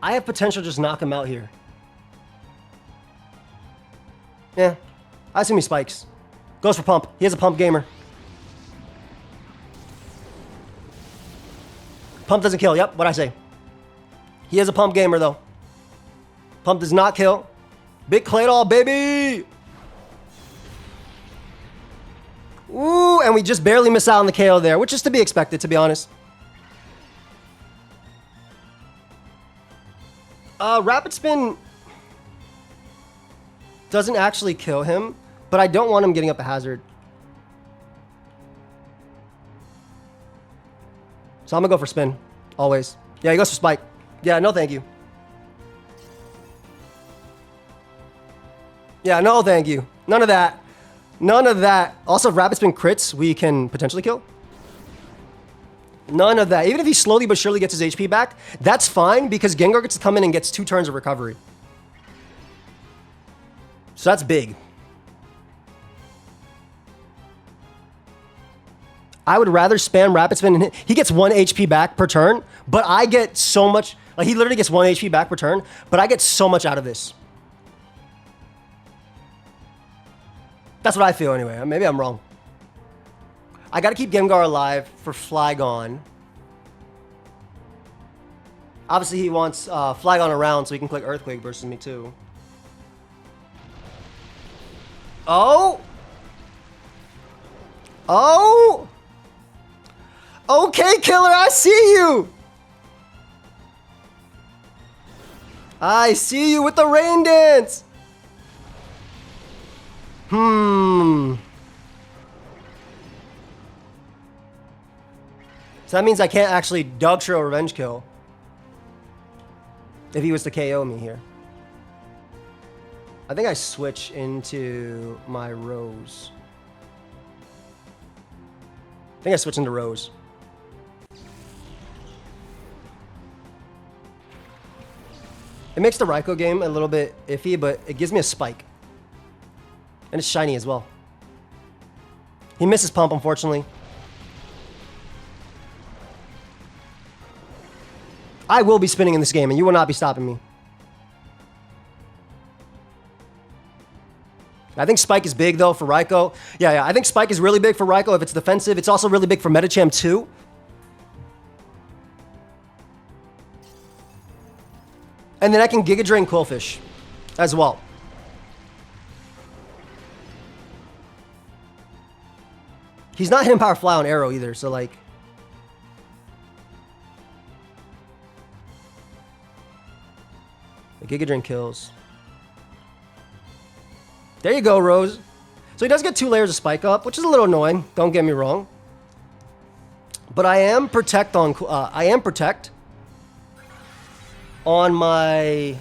I have potential to just knock him out here. Yeah, I assume he spikes. Goes for Pump. He has a Pump gamer. Pump doesn't kill. Yep, what'd I say? He has a Pump gamer, though. Pump does not kill. Big Claydol, baby! Ooh, and we just barely miss out on the KO there, which is to be expected, to be honest. Rapid Spin doesn't actually kill him, but I don't want him getting up a hazard. So I'm gonna go for Spin, always. Yeah, he goes for Spike. Yeah, no thank you. Yeah, no thank you. None of that. None of that. Also, if Rapid Spin crits, we can potentially kill. None of that. Even if he slowly but surely gets his HP back, that's fine because Gengar gets to come in and gets 2 turns of recovery. So that's big. I would rather spam Rapid Spin and hit. He gets 1 HP back per turn, but I get so much. Like, he literally gets 1 HP back per turn, but I get so much out of this. That's what I feel anyway. Maybe I'm wrong. I got to keep Gengar alive for Flygon. Obviously, he wants Flygon around so he can click Earthquake versus me too. Oh! Oh! Okay, killer, I see you! I see you with the rain dance! So that means I can't actually Dugtrio Revenge Kill. If he was to KO me here. I think I switch into my Rose. I think I switch into Rose. It makes the Raikou game a little bit iffy, but it gives me a spike. And it's shiny as well. He misses Pump, unfortunately. I will be spinning in this game, and you will not be stopping me. I think Spike is big, though, for Raikou. Yeah, I think Spike is really big for Raikou if it's defensive. It's also really big for Medicham, too. And then I can Giga Drain Quillfish as well. He's not hitting Power Fly on Arrow either, so, like... The Giga Drain kills. There you go, Rose. So he does get 2 layers of Spike Up, which is a little annoying. Don't get me wrong. But I am Protect on my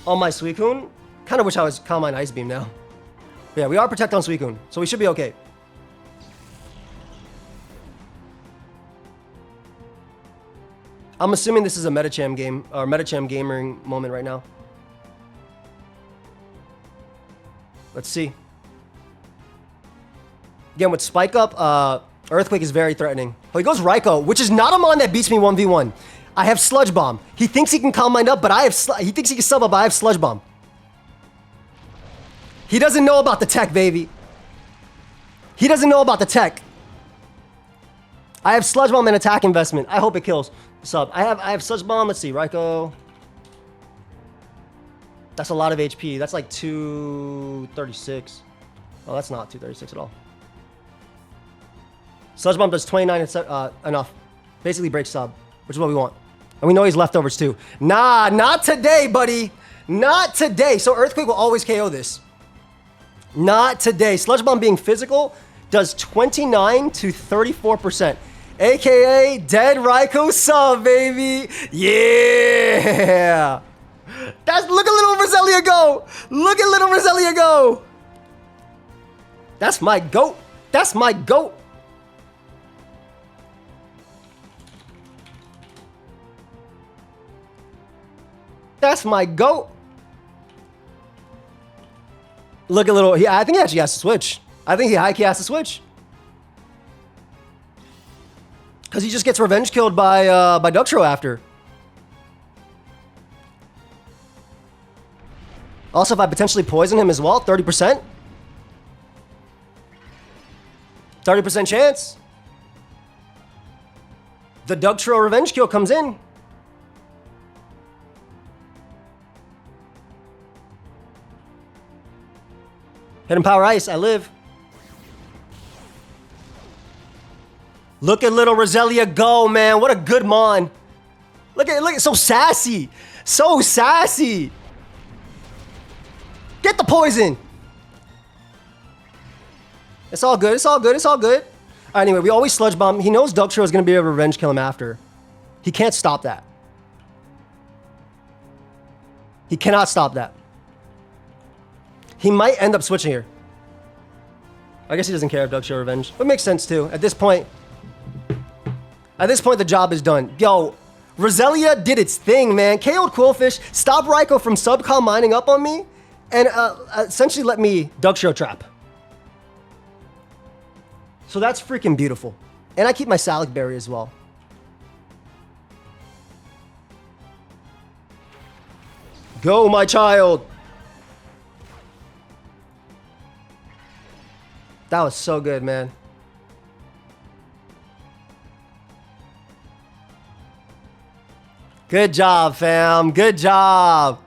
Suicune. Kind of wish I was Calm Mind Ice Beam now. But yeah, we are Protect on Suicune, so we should be okay. I'm assuming this is a Medicham game, or Medicham gaming moment right now. Let's see. Again, with Spike Up, Earthquake is very threatening. Oh, he goes Raikou, which is not a mon that beats me 1v1. I have Sludge Bomb. He thinks he can Calm Mind up, but he thinks he can sub up, but I have Sludge Bomb. He doesn't know about the tech, baby. He doesn't know about the tech. I have Sludge Bomb and Attack Investment. I hope it kills. Sub. I have Sludge Bomb. Let's see. Raikou. That's a lot of HP. That's like 236. Oh, that's not 236 at all. Sludge Bomb does 29 enough. Basically breaks sub, which is what we want. And we know he's leftovers too. Nah, not today, buddy. Not today. So Earthquake will always KO this. Not today. Sludge Bomb being physical does 29 to 34%. AKA Dead Raikou sub, baby. Yeah. Look at little Roselia go. Look at little Roselia go. That's my goat. That's my goat. That's my goat. Look at little. I think he actually has to switch. I think he high-key has to switch. Because he just gets revenge killed by Dugtrio after. Also, if I potentially poison him as well, 30%. 30% chance. The Dugtrio revenge kill comes in. Hit him Power Ice, I live. Look at little Roselia go, man. What a good mon. Look at so sassy. So sassy. Get the poison. It's all good. It's all good. It's all good. All right, anyway, we always Sludge Bomb. He knows Dugtrio is going to be able to revenge kill him after. He can't stop that. He cannot stop that. He might end up switching here. I guess he doesn't care if Dugtrio revenge. But it makes sense too. At this point, the job is done. Yo, Roselia did its thing, man. KO'd Quillfish, stopped Raikou from sub-calm mining up on me, and essentially let me Dugtrio trap. So that's freaking beautiful. And I keep my Salic Berry as well. Go, my child. That was so good, man. Good job, fam. Good job.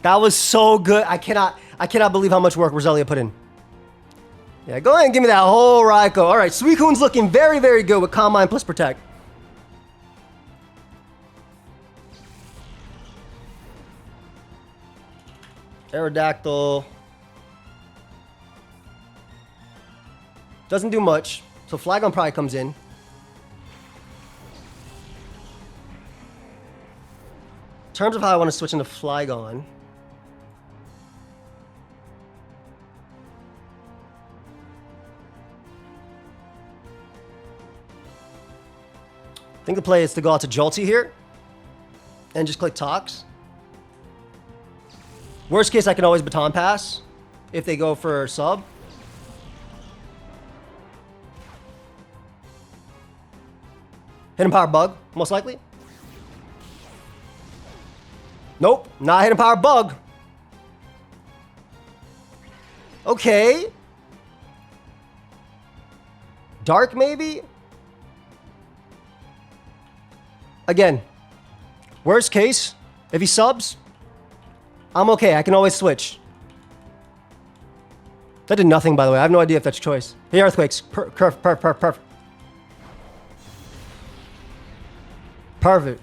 That was so good. I cannot believe how much work Roselia put in. Yeah, go ahead and give me that whole Raikou. All right, Suicune's looking very, very good with Calm Mind plus Protect. Aerodactyl. Doesn't do much, so Flygon probably comes in. In terms of how I want to switch into Flygon. I think the play is to go out to Jolty here and just click Tox. Worst case, I can always Baton Pass if they go for sub. Hidden Power Bug, most likely. Nope, not Hidden Power Bug. Okay. Dark, maybe? Again, worst case, if he subs, I'm okay. I can always switch. That did nothing, by the way. I have no idea if that's choice. Hey, Earthquakes. Perfect. Perfect.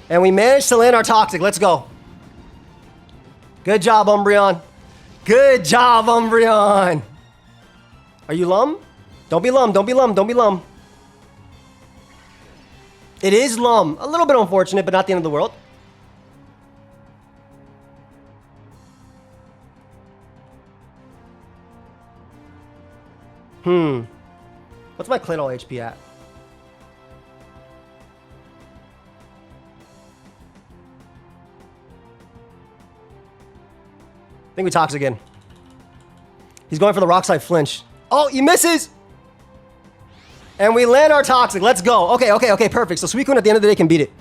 And we managed to land our Toxic. Let's go. Good job, Umbreon. Good job, Umbreon. Are you Lum? Don't be Lum. Don't be Lum. Don't be Lum. It is Lum. A little bit unfortunate, but not the end of the world. What's my Claydol HP at? I think we Tox again. He's going for the Rock Slide flinch. Oh, he misses! And we land our Toxic. Let's go. Okay, perfect. So Suicune at the end of the day can beat it.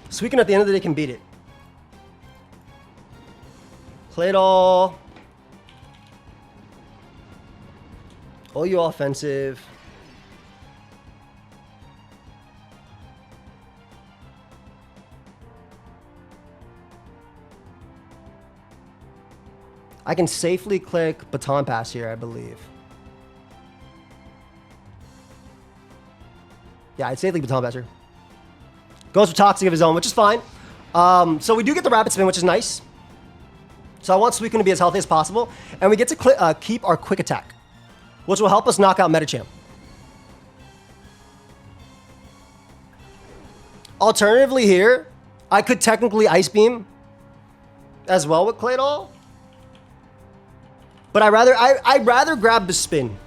Suicune at the end of the day can beat it. Claydol. Oh, you offensive. I can safely click Baton Pass here, I believe. Yeah, I'd safely Baton Pass here. Goes for Toxic of his own, which is fine. So we do get the Rapid Spin, which is nice. So I want Suicune to be as healthy as possible. And we get to keep our Quick Attack, which will help us knock out Medicham. Alternatively here, I could technically Ice Beam as well with Claydol. But I'd rather grab the spin.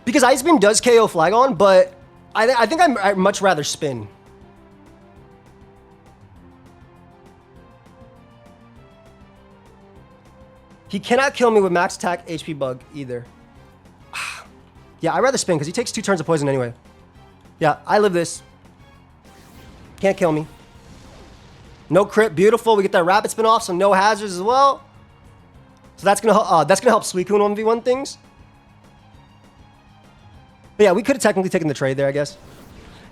Because Ice Beam does KO Flygon, but I think I'd much rather spin. He cannot kill me with max attack HP bug either. Yeah, I'd rather spin because he takes 2 turns of poison anyway. Yeah, I live this. Can't kill me. No crit, beautiful. We get that rapid spin off, so no hazards as well. So that's gonna help Suicune 1v1 things. But yeah, we could have technically taken the trade there, I guess.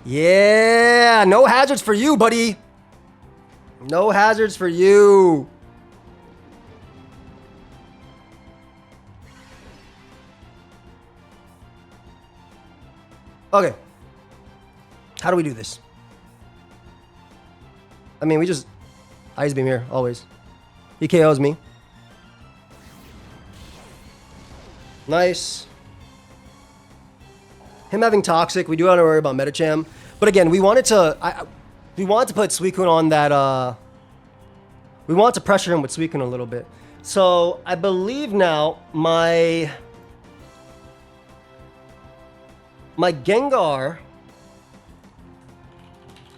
Yeah, no hazards for you, buddy. No hazards for you. Okay. How do we do this? I mean, we just Ice Beam here, always. He KOs me. Nice. Him having Toxic, we do want to worry about Medicham. But again, we wanted to put Suicune on that, we wanted to pressure him with Suicune a little bit. So, I believe now my Gengar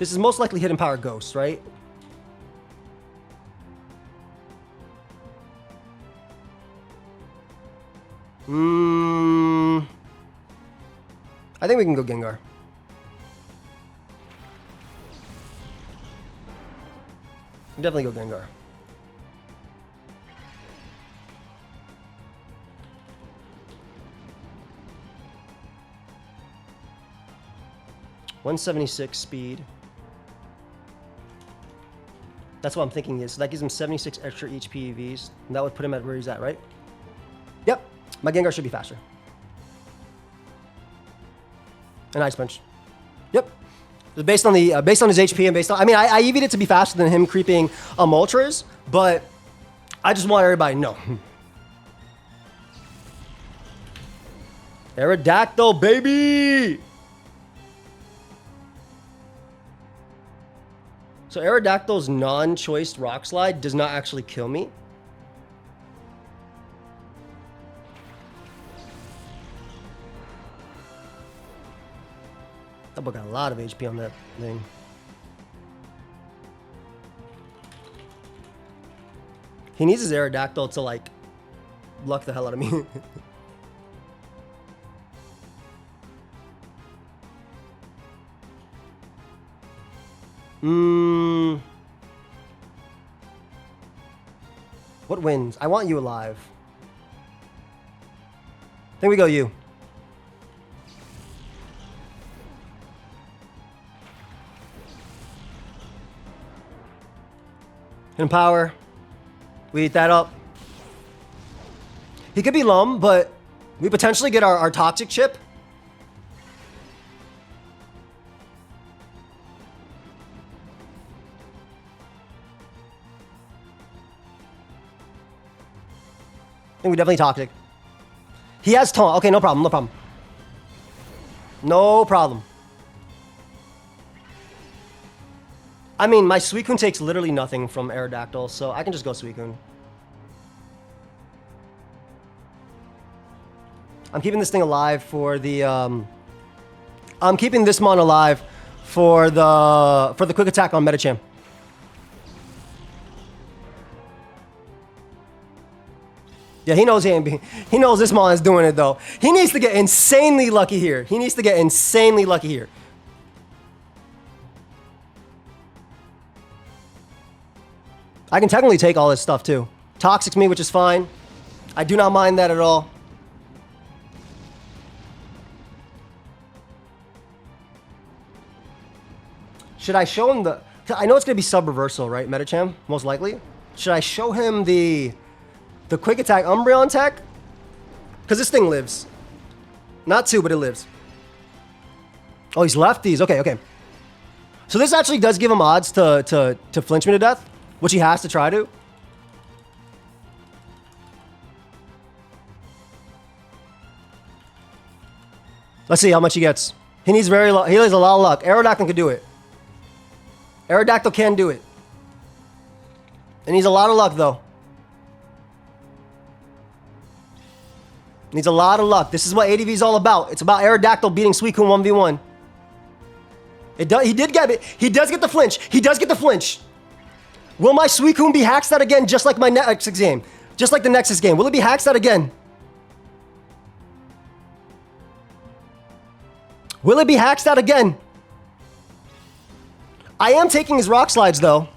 This is most likely Hidden Power Ghost, right? I think we can go Gengar. Definitely go Gengar. .176 speed. That's what I'm thinking is. So that gives him 76 extra HP EVs. And that would put him at where he's at, right? Yep. My Gengar should be faster. An Ice Punch. Yep. Based on his HP and based on, I mean, I EV'd it to be faster than him creeping Moltres, but I just want everybody to know. Aerodactyl, baby! So Aerodactyl's non-choiced Rock Slide does not actually kill me. That boy got a lot of HP on that thing. He needs his Aerodactyl to, like, luck the hell out of me. What wins? I want you alive. I think we go you. In power. We eat that up. He could be Lum, but we potentially get our toxic chip. I think we definitely toxic. He has taunt. Okay, no problem, no problem. No problem. I mean, my Suicune takes literally nothing from Aerodactyl, so I can just go Suicune. I'm keeping this thing alive for the, I'm keeping this mon alive for the quick attack on Metacham. Yeah, he knows he knows this mon is doing it though. He needs to get insanely lucky here. He needs to get insanely lucky here. I can technically take all this stuff too. Toxics me, which is fine. I do not mind that at all. Should I show him the... I know it's going to be sub-reversal, right, Metacham? Most likely. Should I show him the quick attack Umbreon tech? Because this thing lives. Not two, but it lives. Oh, he's lefties. Okay, okay. So this actually does give him odds to flinch me to death, which he has to try to. Let's see how much he gets. He needs he needs a lot of luck. Aerodactyl can do it. Aerodactyl can do it. It needs a lot of luck, though. Needs a lot of luck. This is what ADV is all about. It's about Aerodactyl beating Suicune 1v1. He did get it. He does get the flinch. He does get the flinch. Will my Suicune be hacked out again, just like my Nexus game? Just like the Nexus game. Will it be hacked out again? Will it be hacked out again? I am taking his rock slides, though.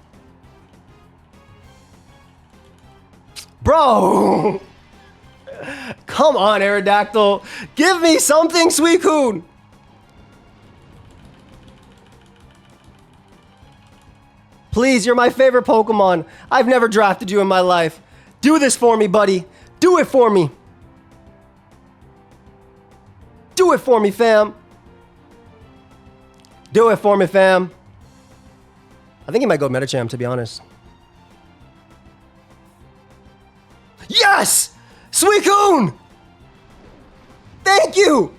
Bro! Come on, Aerodactyl. Give me something, Suicune! Please, you're my favorite Pokemon. I've never drafted you in my life. Do this for me, buddy. Do it for me. Do it for me, fam. Do it for me, fam. I think he might go Metacham, to be honest. Yes! Suicune! Thank you!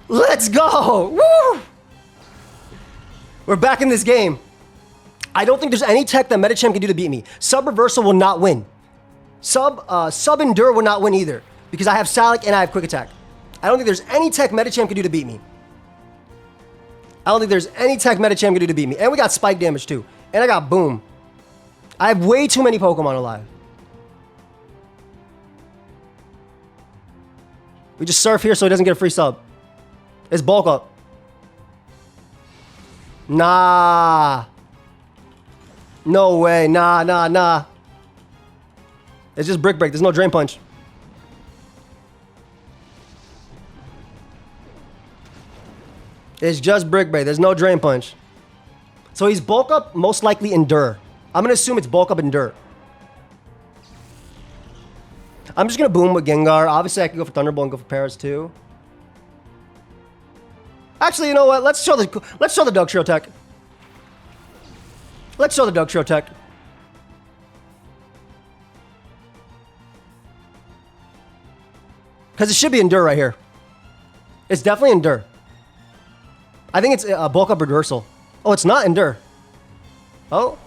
Let's go! Woo! We're back in this game. I don't think there's any tech that Metacham can do to beat me. Sub-Reversal will not win. Sub-Endure will not win either. Because I have Salic and I have Quick Attack. I don't think there's any tech Metacham can do to beat me. I don't think there's any tech Medicham can do to beat me. And we got spike damage too. And I got boom. I have way too many Pokemon alive. We just surf here so he doesn't get a free sub. It's bulk up. Nah. No way. Nah. It's just Brick Break. There's no Drain Punch. It's just Brick Break. There's no Drain Punch. So he's bulk up, most likely Endure. I'm going to assume it's bulk up Endure. I'm just going to boom with Gengar. Obviously, I can go for Thunderbolt and go for Paras too. Actually, you know what? Let's show the Dugtrio tech. Let's show the Dugtrio tech. Because it should be Endure right here. It's definitely Endure. I think it's a bulk up reversal. Oh, it's not Endure. Oh.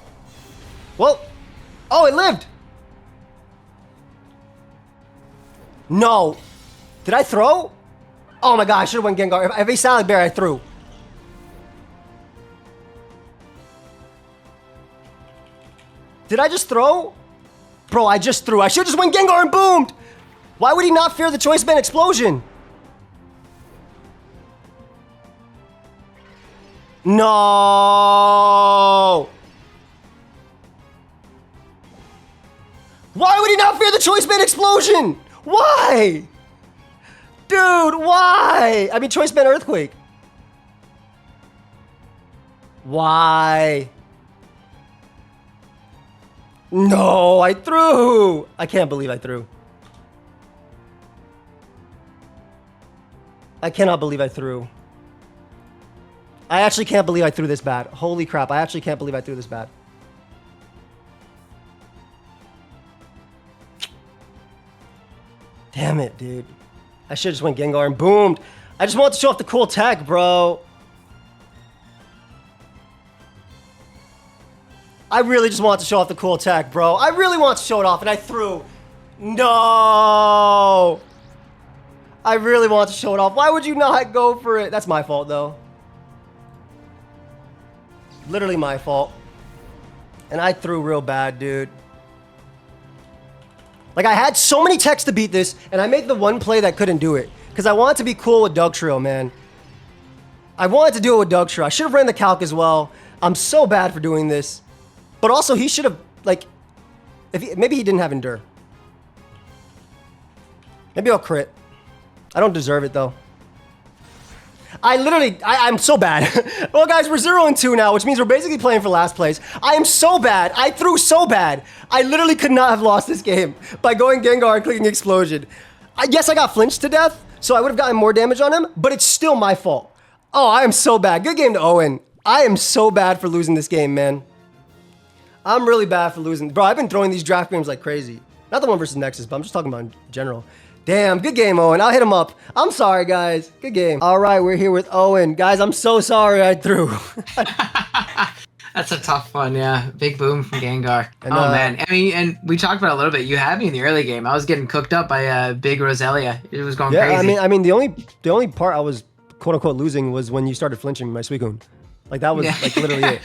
Well. Oh, it lived. No. Did I throw? Oh my god, I should have went Gengar. If he Salad Bear, I threw. Did I just throw? Bro, I just threw. I should have just went Gengar and boomed. Why would he not fear the Choice Band explosion? No. Why would he not fear the Choice Band explosion? Why? Dude, why? I mean, Choice Band Earthquake. Why? No, I threw. I can't believe I threw. I cannot believe I threw. I actually can't believe I threw this bad. Holy crap, I actually can't believe I threw this bad. Damn it, dude. I should have just went Gengar and boomed. I just wanted to show off the cool tech, bro. I really just wanted to show off the cool tech, bro. I really want to show it off, and I threw. No. I really want to show it off. Why would you not go for it? That's my fault, though. Literally my fault. And I threw real bad, dude. Like, I had so many techs to beat this, and I made the one play that couldn't do it. Because I wanted to be cool with Dugtrio, man. I wanted to do it with Dugtrio. I should have ran the calc as well. I'm so bad for doing this. But also, he should have, like... maybe he didn't have Endure. Maybe I'll crit. I don't deserve it, though. I'm so bad. Well, guys, we're 0-2 now, which means we're basically playing for last place. I am so bad. I threw so bad. I literally could not have lost this game by going Gengar and clicking Explosion. Yes, I got flinched to death, so I would have gotten more damage on him, but it's still my fault. Oh, I am so bad. Good game to Owen. I am so bad for losing this game, man. I'm really bad for losing. Bro, I've been throwing these draft games like crazy. Not the one versus Nexus, but I'm just talking about in general. Damn, good game, Owen. I'll hit him up. I'm sorry, guys. Good game. All right, we're here with Owen. Guys, I'm so sorry I threw. That's a tough one, yeah. Big boom from Gengar. And, man. I mean, and we talked about it a little bit. You had me in the early game. I was getting cooked up by big Roselia. It was going crazy. I mean, the only part I was quote unquote losing was when you started flinching my Suicune. Like that was like literally it.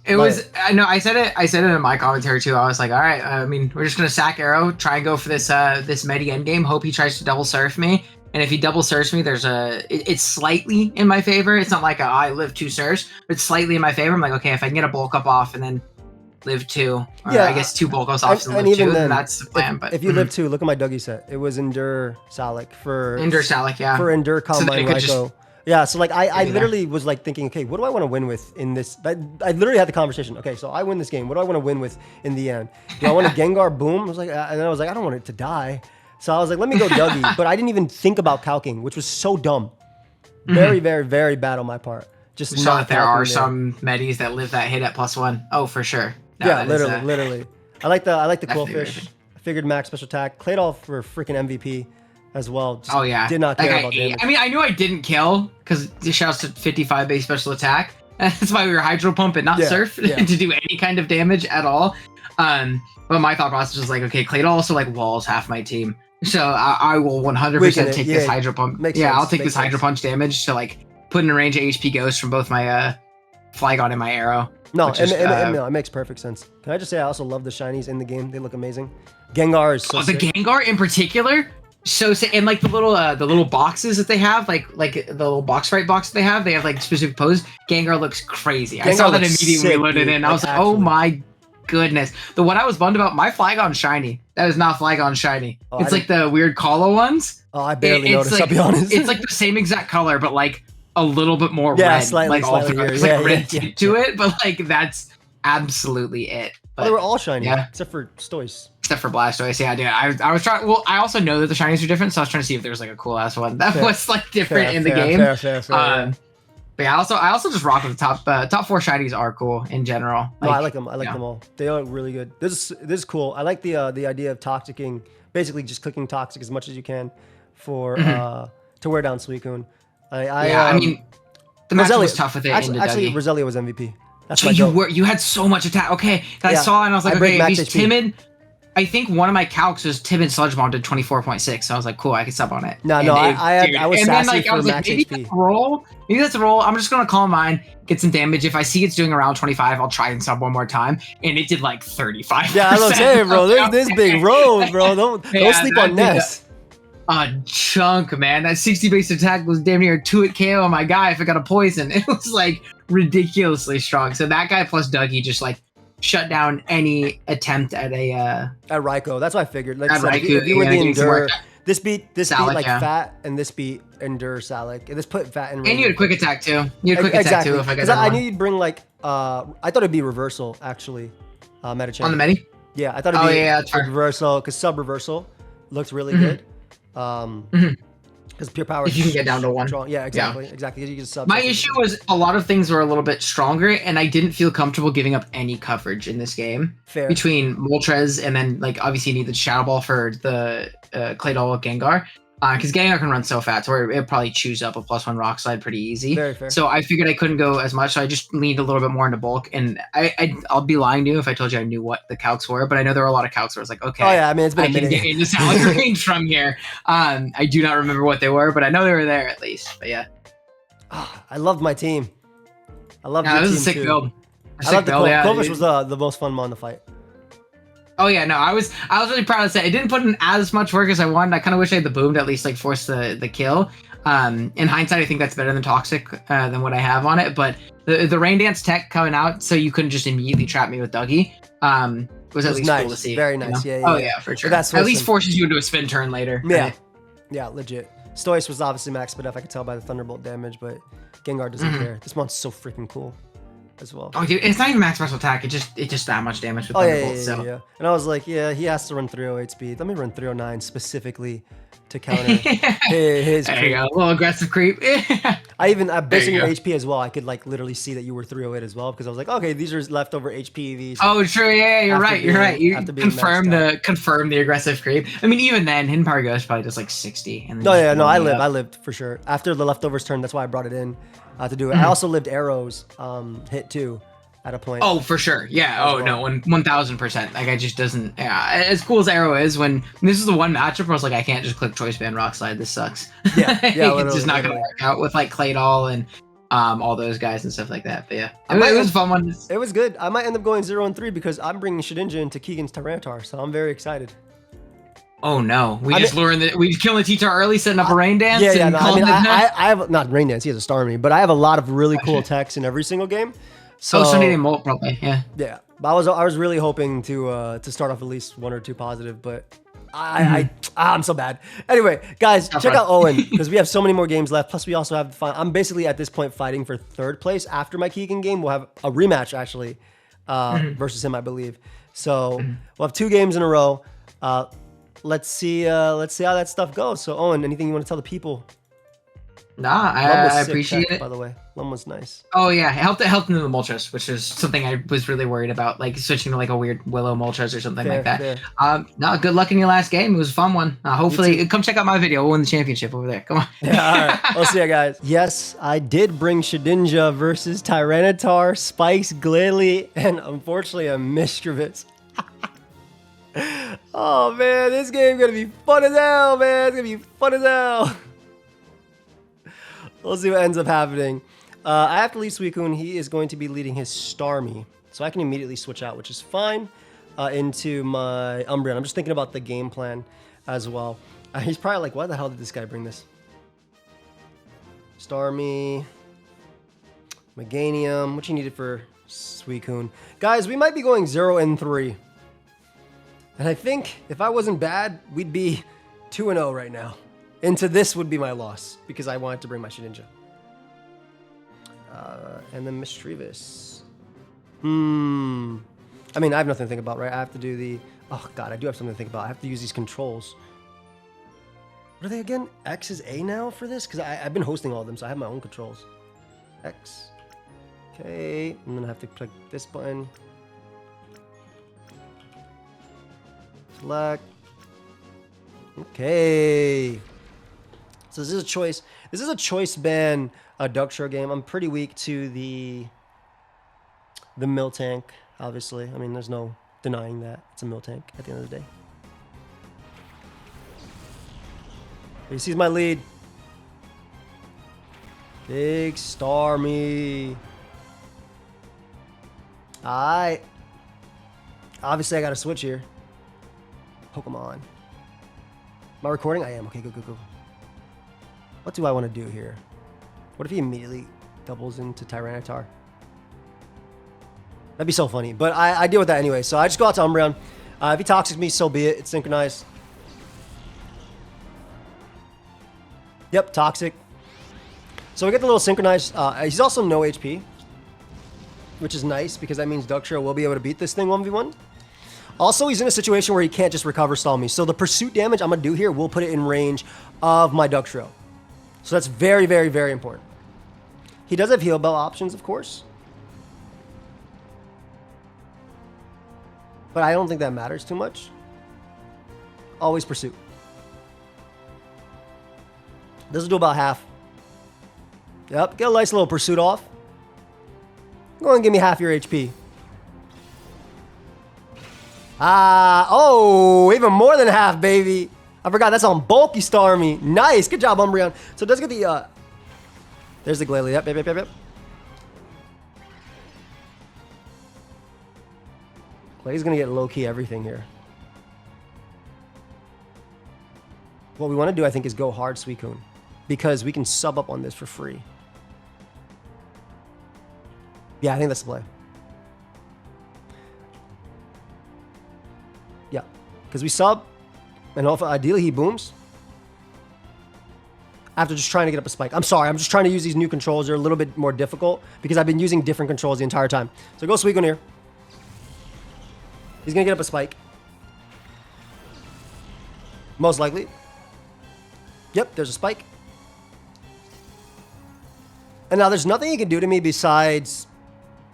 It was, no, I said it in my commentary too. I was like, all right, I mean, we're just going to sack Arrow, try and go for this Medi endgame, hope he tries to double surf me. And if he double surfs me, it's slightly in my favor. It's not like I live 2 surfs, but it's slightly in my favor. I'm like, okay, if I can get a bulk up off and then live 2, or I guess 2 bulk ups off and live 2, then that's the plan. If you live 2, look at my Dougie set. It was Endure Salic for... Endure Salic, yeah. For Endure Combine Raikou. Yeah, so like I literally was like thinking, okay, what do I want to win with in this? I literally had the conversation. Okay, so I win this game. What do I want to win with in the end? Do I want a Gengar boom? I was like, and then I was like, I don't want it to die. So I was like, let me go Dougie. But I didn't even think about calking, which was so dumb. Very, very, very bad on my part. Just we saw that there are some Medis that live that hit at +1. Oh, for sure. No, yeah, literally. I like the Quillfish. I figured max special attack. Played all for freaking MVP. As well. Just did not care about damage. I mean, I knew I didn't kill because it shouts to 55 base special attack. That's why we were Hydro Pump and not Surf to do any kind of damage at all. But my thought process was like, okay, Claydol also like walls half my team. So I will 100% take this Hydro Pump. I'll take this Hydro Punch damage to like put in a range of HP Ghost from both my Flygon and my Arrow. No, it makes perfect sense. Can I just say I also love the shinies in the game. They look amazing. Gengar is so sick. The Gengar in particular, so sick. And like the little boxes that they have, like the little box Sprite box that they have like specific poses. Gengar looks crazy. I saw that immediately when we loaded in. I was like, oh my goodness. The one I was bummed about, my Flygon shiny. That is not Flygon shiny. It's like the weird Kalo ones. Oh, I barely noticed, like, I'll be honest. It's like the same exact color, but like a little bit more red. Slightly, like all slightly through. There's like red to it, but like that's absolutely it. But, they were all shiny, except for Stoice. Except for Blastoise, yeah, dude. I was trying. Well, I also know that the shinies are different, so I was trying to see if there was like a cool ass one that was like different in the game. Fair. But yeah, I also just rock with the top 4 shinies are cool in general. Like, no, I like them. I like them all. They look really good. This is cool. I like the idea of toxicking, basically just clicking toxic as much as you can for to wear down Suicune. I mean, the match was tough with it. Actually, Roselia was MVP. That's so you had so much attack. Okay, I saw it and I was like, okay, if he's timid. I think one of my calcs was timid Sludge Bomb did 24.6. So I was like, cool, I can sub on it. No, I was sassy for max maybe HP. Maybe that's a roll. I'm just gonna call mine, get some damage. If I see it's doing around 25, I'll try and sub one more time. And it did like 35. Yeah, I was saying, bro. There's this big rolls, bro. Don't sleep on Ness. A chunk, man. That 60 base attack was damn near 2-hit KO on my guy if I got a poison. It was like ridiculously strong. So that guy plus Dougie just like shut down any attempt at a at Raikou. That's what I figured. Like, at Raikou, if you were the Endure, this beat Salic, like Fat, and this beat Endure Salic. And this put Fat in. And you had quick attack too. You had quick attack too. If I got I knew you'd bring like I thought it'd be reversal actually. Metachamp. On the Medi? Yeah, I thought it'd be reversal because sub reversal looked really good. Because pure power. If you can get down to 1. Yeah, exactly. You can sub. My issue was a lot of things were a little bit stronger, and I didn't feel comfortable giving up any coverage in this game. Fair. Between Moltres and then like obviously you need the Shadow Ball for the Claydol Gengar. Because Gengar can run so fast, where it probably chews up a +1 Rock Slide pretty easy. Very fair. So I figured I couldn't go as much, so I just leaned a little bit more into bulk. And I'll be lying to you if I told you I knew what the calcs were, but I know there were a lot of calcs where I was like, okay, oh yeah, I mean it's been I can get into Salic range from here. I do not remember what they were, but I know they were there at least. But yeah, I loved my team. I loved. Yeah, it was a sick build. I loved the Clovis was the most fun mon to fight. Oh yeah, no, I was really proud to say I didn't put in as much work as I wanted. I kind of wish I had the boom to at least like force the kill. In hindsight, I think that's better than Toxic than what I have on it. But the Rain Dance tech coming out, so you couldn't just immediately trap me with Dougie, was at least cool to see. Very nice. You know? Yeah. Oh yeah, for sure. At least forces you into a spin turn later. Yeah. Right? Yeah, legit. Stoice was obviously max spit up. I could tell by the Thunderbolt damage, but Gengar doesn't care. This mon's so freaking cool. As well. Oh, dude, it's not even max special attack. It just that much damage with Thunderbolt. Yeah. And I was like, yeah, he has to run 308 speed. Let me run 309 specifically to counter his there creep. You go, a little aggressive creep. Based on your HP as well, I could like literally see that you were 308 as well because I was like, okay, these are leftover HP these. Oh, true. Yeah, you're right. You confirm the aggressive creep. I mean, even then, Hidden Power Ghost probably does like 60. And I lived for sure. After the leftovers turn, that's why I brought it in. To do it. I also lived arrows hit too at a point. Oh, for sure. Yeah. Oh, no, 1000%. Like, I just doesn't. Yeah. As cool as arrow is, when this is the one matchup where I was like, I can't just click Choice Band Rock Slide. This sucks. Yeah. It's just not going to work out with like Claydol and all those guys and stuff like that. But yeah, it was a fun one. It was good. I might end up going 0-3 because I'm bringing Shedinja into Keegan's Tyranitar, so I'm very excited. Oh no! We killing the T-Tar early, setting up a Rain Dance. Yeah. No, I mean, I have not Rain Dance. He has a Starmie, but I have a lot of really cool techs in every single game. So Sunday Molt probably. Yeah. Yeah, but I was really hoping to start off at least 1 or 2 positive, but I'm so bad. Anyway, guys, check out Owen because we have so many more games left. Plus, we also have I'm basically at this point fighting for 3rd place after my Keegan game. We'll have a rematch actually versus him, I believe. So we'll have 2 games in a row. Let's see how that stuff goes. So Owen, anything you want to tell the people? Nah, I appreciate it. By the way, Lum was nice. Oh yeah, it helped into the Moltres, which is something I was really worried about, like switching to like a weird Willow Moltres or something like that. No, good luck in your last game. It was a fun one. Hopefully, come check out my video. We'll win the championship over there. Come on. Yeah, all right. We'll see you guys. Yes, I did bring Shedinja versus Tyranitar, Spikes, Glalie, and unfortunately a Mischievous. Oh man, this game gonna be fun as hell, man. It's gonna be fun as hell. We'll see what ends up happening. I have to leave Suicune. He is going to be leading his Starmie. So I can immediately switch out, which is fine, into my Umbreon. I'm just thinking about the game plan as well. He's probably like, why the hell did this guy bring this? Starmie. Meganium. What you needed for Suicune? Guys, we might be going 0-3. And I think if I wasn't bad, we'd be 2-0 right now. Into this would be my loss because I wanted to bring my Shedinja. And then Mischievous. I mean, I have nothing to think about, right? I have to do the... Oh, God, I do have something to think about. I have to use these controls. What are they again? X is A now for this? Because I've been hosting all of them, so I have my own controls. X. Okay. And then I have to click this button. Select. Okay. So this is a choice. This is a choice ban Ducktro game. I'm pretty weak to the Miltank, obviously. I mean, there's no denying that. It's a Miltank at the end of the day. He sees my lead. Big Starmie. Alright. Obviously, I got to switch here. Pokemon. Am I recording? I am. Okay, go. What do I want to do here? What if he immediately doubles into Tyranitar? That'd be so funny. But I deal with that anyway. So I just go out to Umbreon. If he toxics me, so be it. It's synchronized. Yep, toxic. So we get the little synchronized. He's also no HP, which is nice because that means Ducktro will be able to beat this thing 1v1. Also, he's in a situation where he can't just recover stall me. So the pursuit damage I'm going to do here will put it in range of my Ducktro. So that's very, very, very important. He does have heal bell options, of course. But I don't think that matters too much. Always pursuit. This will do about half. Yep, get a nice little pursuit off. Go and give me half your HP. Oh, even more than half, baby. I forgot that's on bulky Starmie. Nice, good job, Umbreon. So it does get the, there's the Glalie. Yep. Clay's gonna get low-key everything here. What we want to do, I think, is go hard Suicune. Because we can sub up on this for free. Yeah, I think that's the play. Yeah, because we sub, and ideally he booms. After just trying to get up a spike. I'm sorry, I'm just trying to use these new controls. They're a little bit more difficult because I've been using different controls the entire time. So go Suicune here. He's going to get up a spike. Most likely. Yep, there's a spike. And now there's nothing he can do to me besides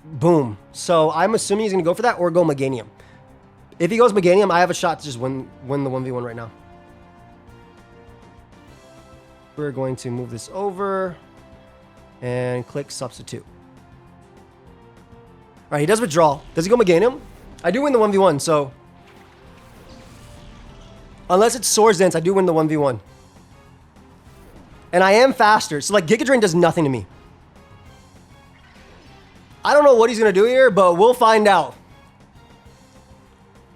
boom. So I'm assuming he's going to go for that or go Meganium. If he goes Meganium, I have a shot to just win the 1v1 right now. We're going to move this over and click substitute. All right, he does withdraw. Does he go Meganium? I do win the 1v1, so unless it's Swords Dance, I do win the 1v1. And I am faster, so like Giga Drain does nothing to me. I don't know what he's going to do here, but we'll find out.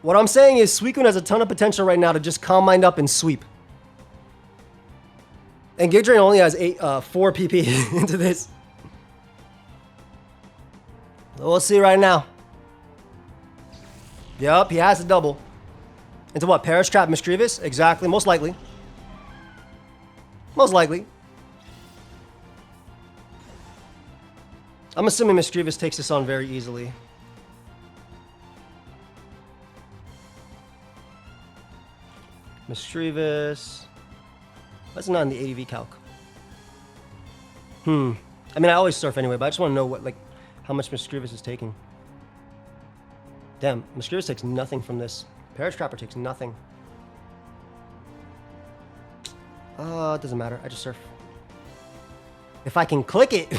What I'm saying is Suicune has a ton of potential right now to just Calm Mind up and sweep. And Giga Drain only has 4 PP into this. So we'll see right now. Yup, he has a double. Into what? Perish Trap, Mischievous? Exactly, most likely. Most likely. I'm assuming Mischievous takes this on very easily. Mischievous. That's not in the ADV calc. I mean, I always surf anyway, but I just want to know what, like, how much Mischievous is taking. Damn, Mischievous takes nothing from this. Perish Trapper takes nothing. It doesn't matter. I just surf. If I can click it.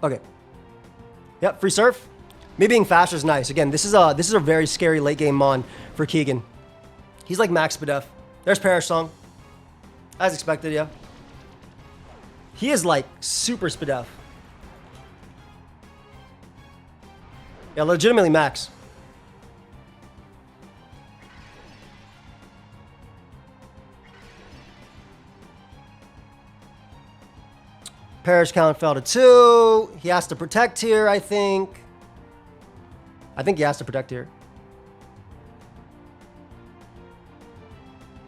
Okay. Yep, free surf. Me being faster is nice. Again, this is a very scary late game mon for Keegan. He's like max Spadef. There's Perish Song. As expected, yeah. He is like super Spadef. Yeah, legitimately max. Perish count fell to 2. He has to protect here, I think. I think he has to protect here.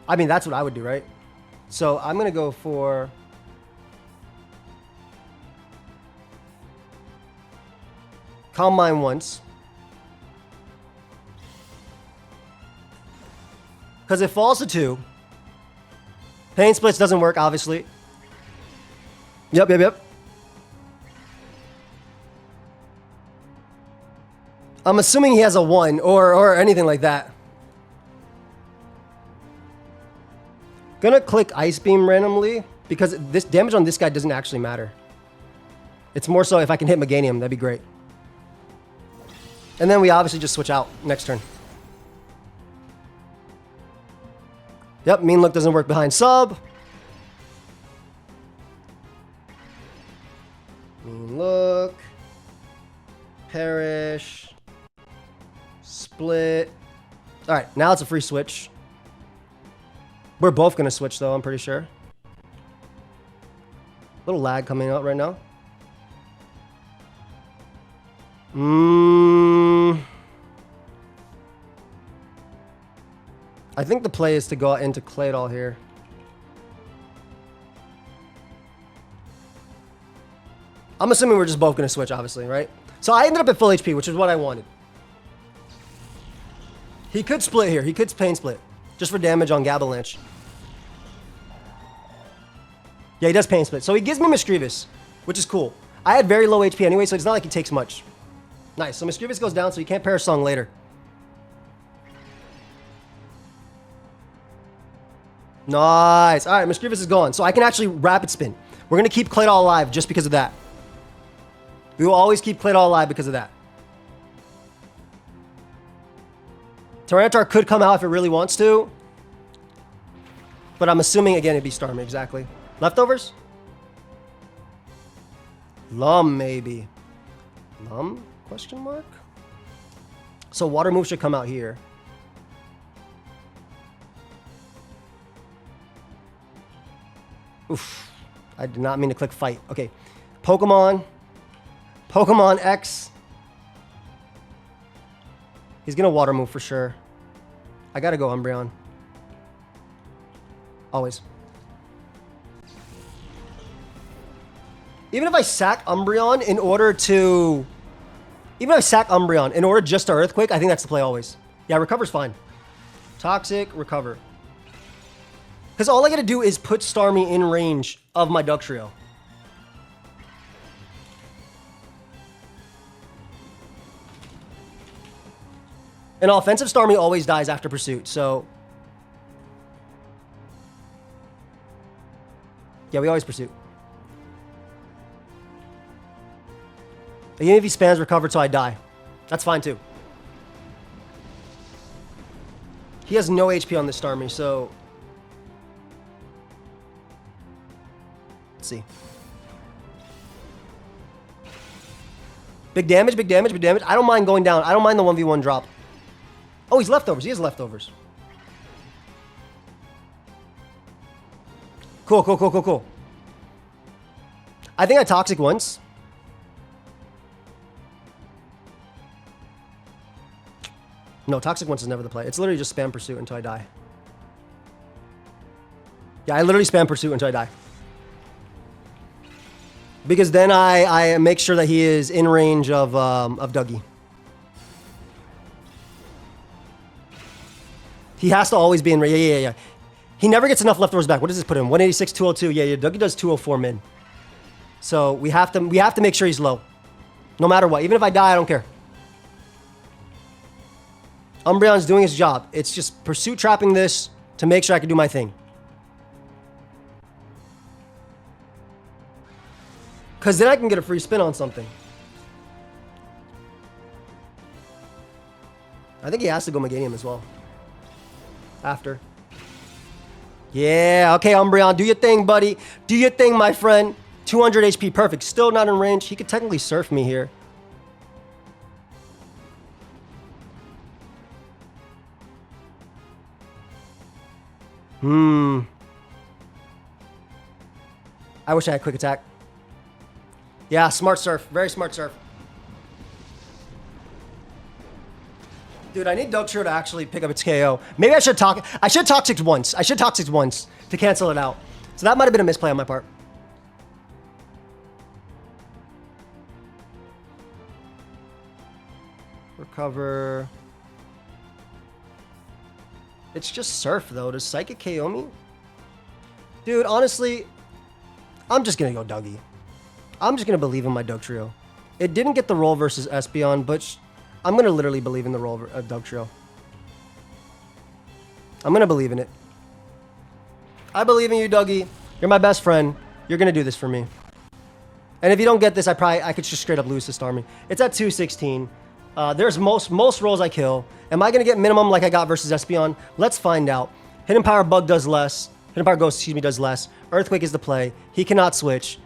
I mean, that's what I would do, right? So I'm going to go for... Calm Mind once. Because it falls to 2. Pain Splits doesn't work, obviously. Yep. I'm assuming he has a 1 or anything like that. Gonna click Ice Beam randomly because this damage on this guy doesn't actually matter. It's more so if I can hit Meganium, that'd be great. And then we obviously just switch out next turn. Yep, Mean Look doesn't work behind sub. Mean Look. Perish. Split. Alright, now it's a free switch. We're both going to switch, though, I'm pretty sure. Little lag coming out right now. I think the play is to go into Claydol here. I'm assuming we're just both going to switch, obviously, right? So I ended up at full HP, which is what I wanted. He could split here. He could Pain Split. Just for damage on Gabalanche. Yeah, he does Pain Split. So he gives me Mischievous, which is cool. I had very low HP anyway, so it's not like he takes much. Nice. So Mischievous goes down, so he can't Perish Song later. Nice. All right, Mischievous is gone. So I can actually Rapid Spin. We're going to keep Claydol alive just because of that. We will always keep Claydol alive because of that. Tyranitar could come out if it really wants to. But I'm assuming, again, it'd be Starmie, exactly. Leftovers? Lum, maybe. Lum? Question mark? So Water Move should come out here. Oof. I did not mean to click Fight. Okay. Pokemon. Pokemon X. He's going to Water Move for sure. I got to go Umbreon. Always. Even if I sack Umbreon in order to... Even if I sack Umbreon in order just to Earthquake, I think that's the play always. Yeah, Recover's fine. Toxic, Recover. Because all I got to do is put Starmie in range of my Dugtrio. An offensive Starmie always dies after Pursuit, so... Yeah, we always Pursuit. Even if he spams Recover till I die. That's fine, too. He has no HP on this Starmie, so... Let's see. Big damage, big damage, big damage. I don't mind going down. I don't mind the 1v1 drop. Oh, he's Leftovers. He has Leftovers. Cool, cool, cool, cool, cool. I think I Toxic once. No, Toxic once is never the play. It's literally just spam Pursuit until I die. Yeah, I literally spam Pursuit until I die. Because then I make sure that he is in range of Dougie. He has to always be in range. Yeah. He never gets enough Leftovers back. What does this put him? 186, 202. Yeah. Dougie does 204 min. So we have to make sure he's low. No matter what. Even if I die, I don't care. Umbreon's doing his job. It's just Pursuit trapping this to make sure I can do my thing. Because then I can get a free spin on something. I think he has to go Meganium as well. After. Yeah, okay, Umbreon, do your thing, buddy. Do your thing, my friend. 200 HP, perfect. Still not in range. He could technically surf me here. I wish I had quick attack. Yeah, smart surf. Very smart surf. Dude, I need Dugtrio to actually pick up its KO. Maybe I should Toxic once. I should Toxic once to cancel it out. So that might have been a misplay on my part. Recover. It's just Surf, though. Does Psychic KO me? Dude, honestly, I'm just going to go Dougie. I'm just going to believe in my Dugtrio. It didn't get the roll versus Espeon, but I'm going to literally believe in the roll of Dugtrio. I'm going to believe in it. I believe in you, Dougie. You're my best friend. You're going to do this for me. And if you don't get this, I could just straight up lose to Starmie. It's at 216. There's most rolls I kill. Am I going to get minimum like I got versus Espeon? Let's find out. Hidden Power Bug does less. Hidden Power Ghost, excuse me, does less. Earthquake is the play. He cannot switch.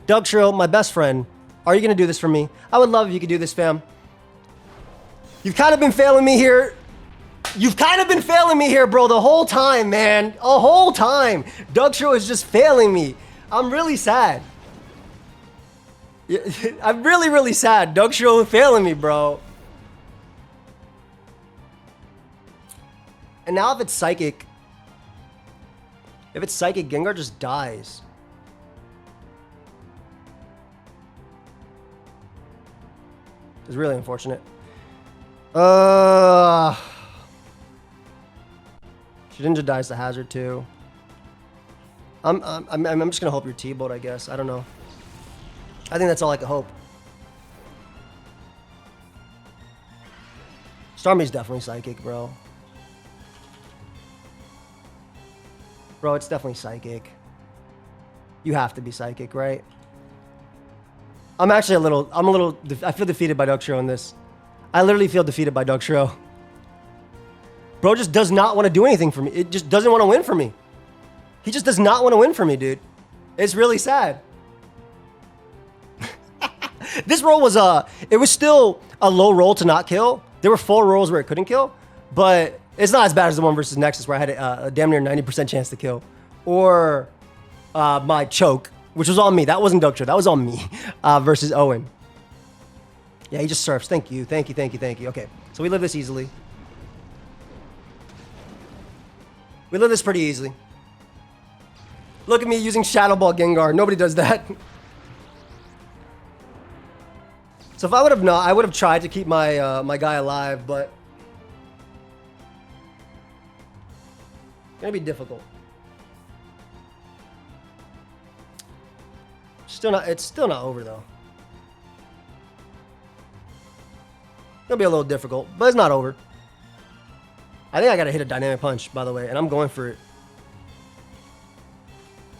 Dugtrio, my best friend. Are you going to do this for me? I would love if you could do this, fam. You've kind of been failing me here. You've kind of been failing me here, bro, the whole time, man. The whole time. Dugtrio is just failing me. I'm really sad. I'm really, really sad. Dugtrio is failing me, bro. And now if it's Psychic, Gengar just dies. It's really unfortunate. Shedinja dies to Hazard too. I'm just gonna hope you're T-Bolt, I guess. I don't know. I think that's all I can hope. Starmie's definitely Psychic, bro. Bro, it's definitely Psychic. You have to be Psychic, right? I feel defeated by Dugtrio in this. I literally feel defeated by Dugtrio. Bro just does not want to do anything for me. It just doesn't want to win for me. He just does not want to win for me, dude. It's really sad. This roll was it was still a low roll to not kill. There were 4 rolls where it couldn't kill, but it's not as bad as the one versus Nexus where I had a damn near 90% chance to kill. Or my choke, which was on me. That wasn't Dugtrio. That was on me versus Owen. Yeah, he just surfs. Thank you. Thank you, thank you, thank you. Okay, so we live this easily. We live this pretty easily. Look at me using Shadow Ball Gengar. Nobody does that. So if I would have not, I would have tried to keep my my guy alive, but it's gonna be difficult. It's still not over though. It'll be a little difficult, but it's not over. I think I gotta hit a Dynamic Punch, by the way, and I'm going for it.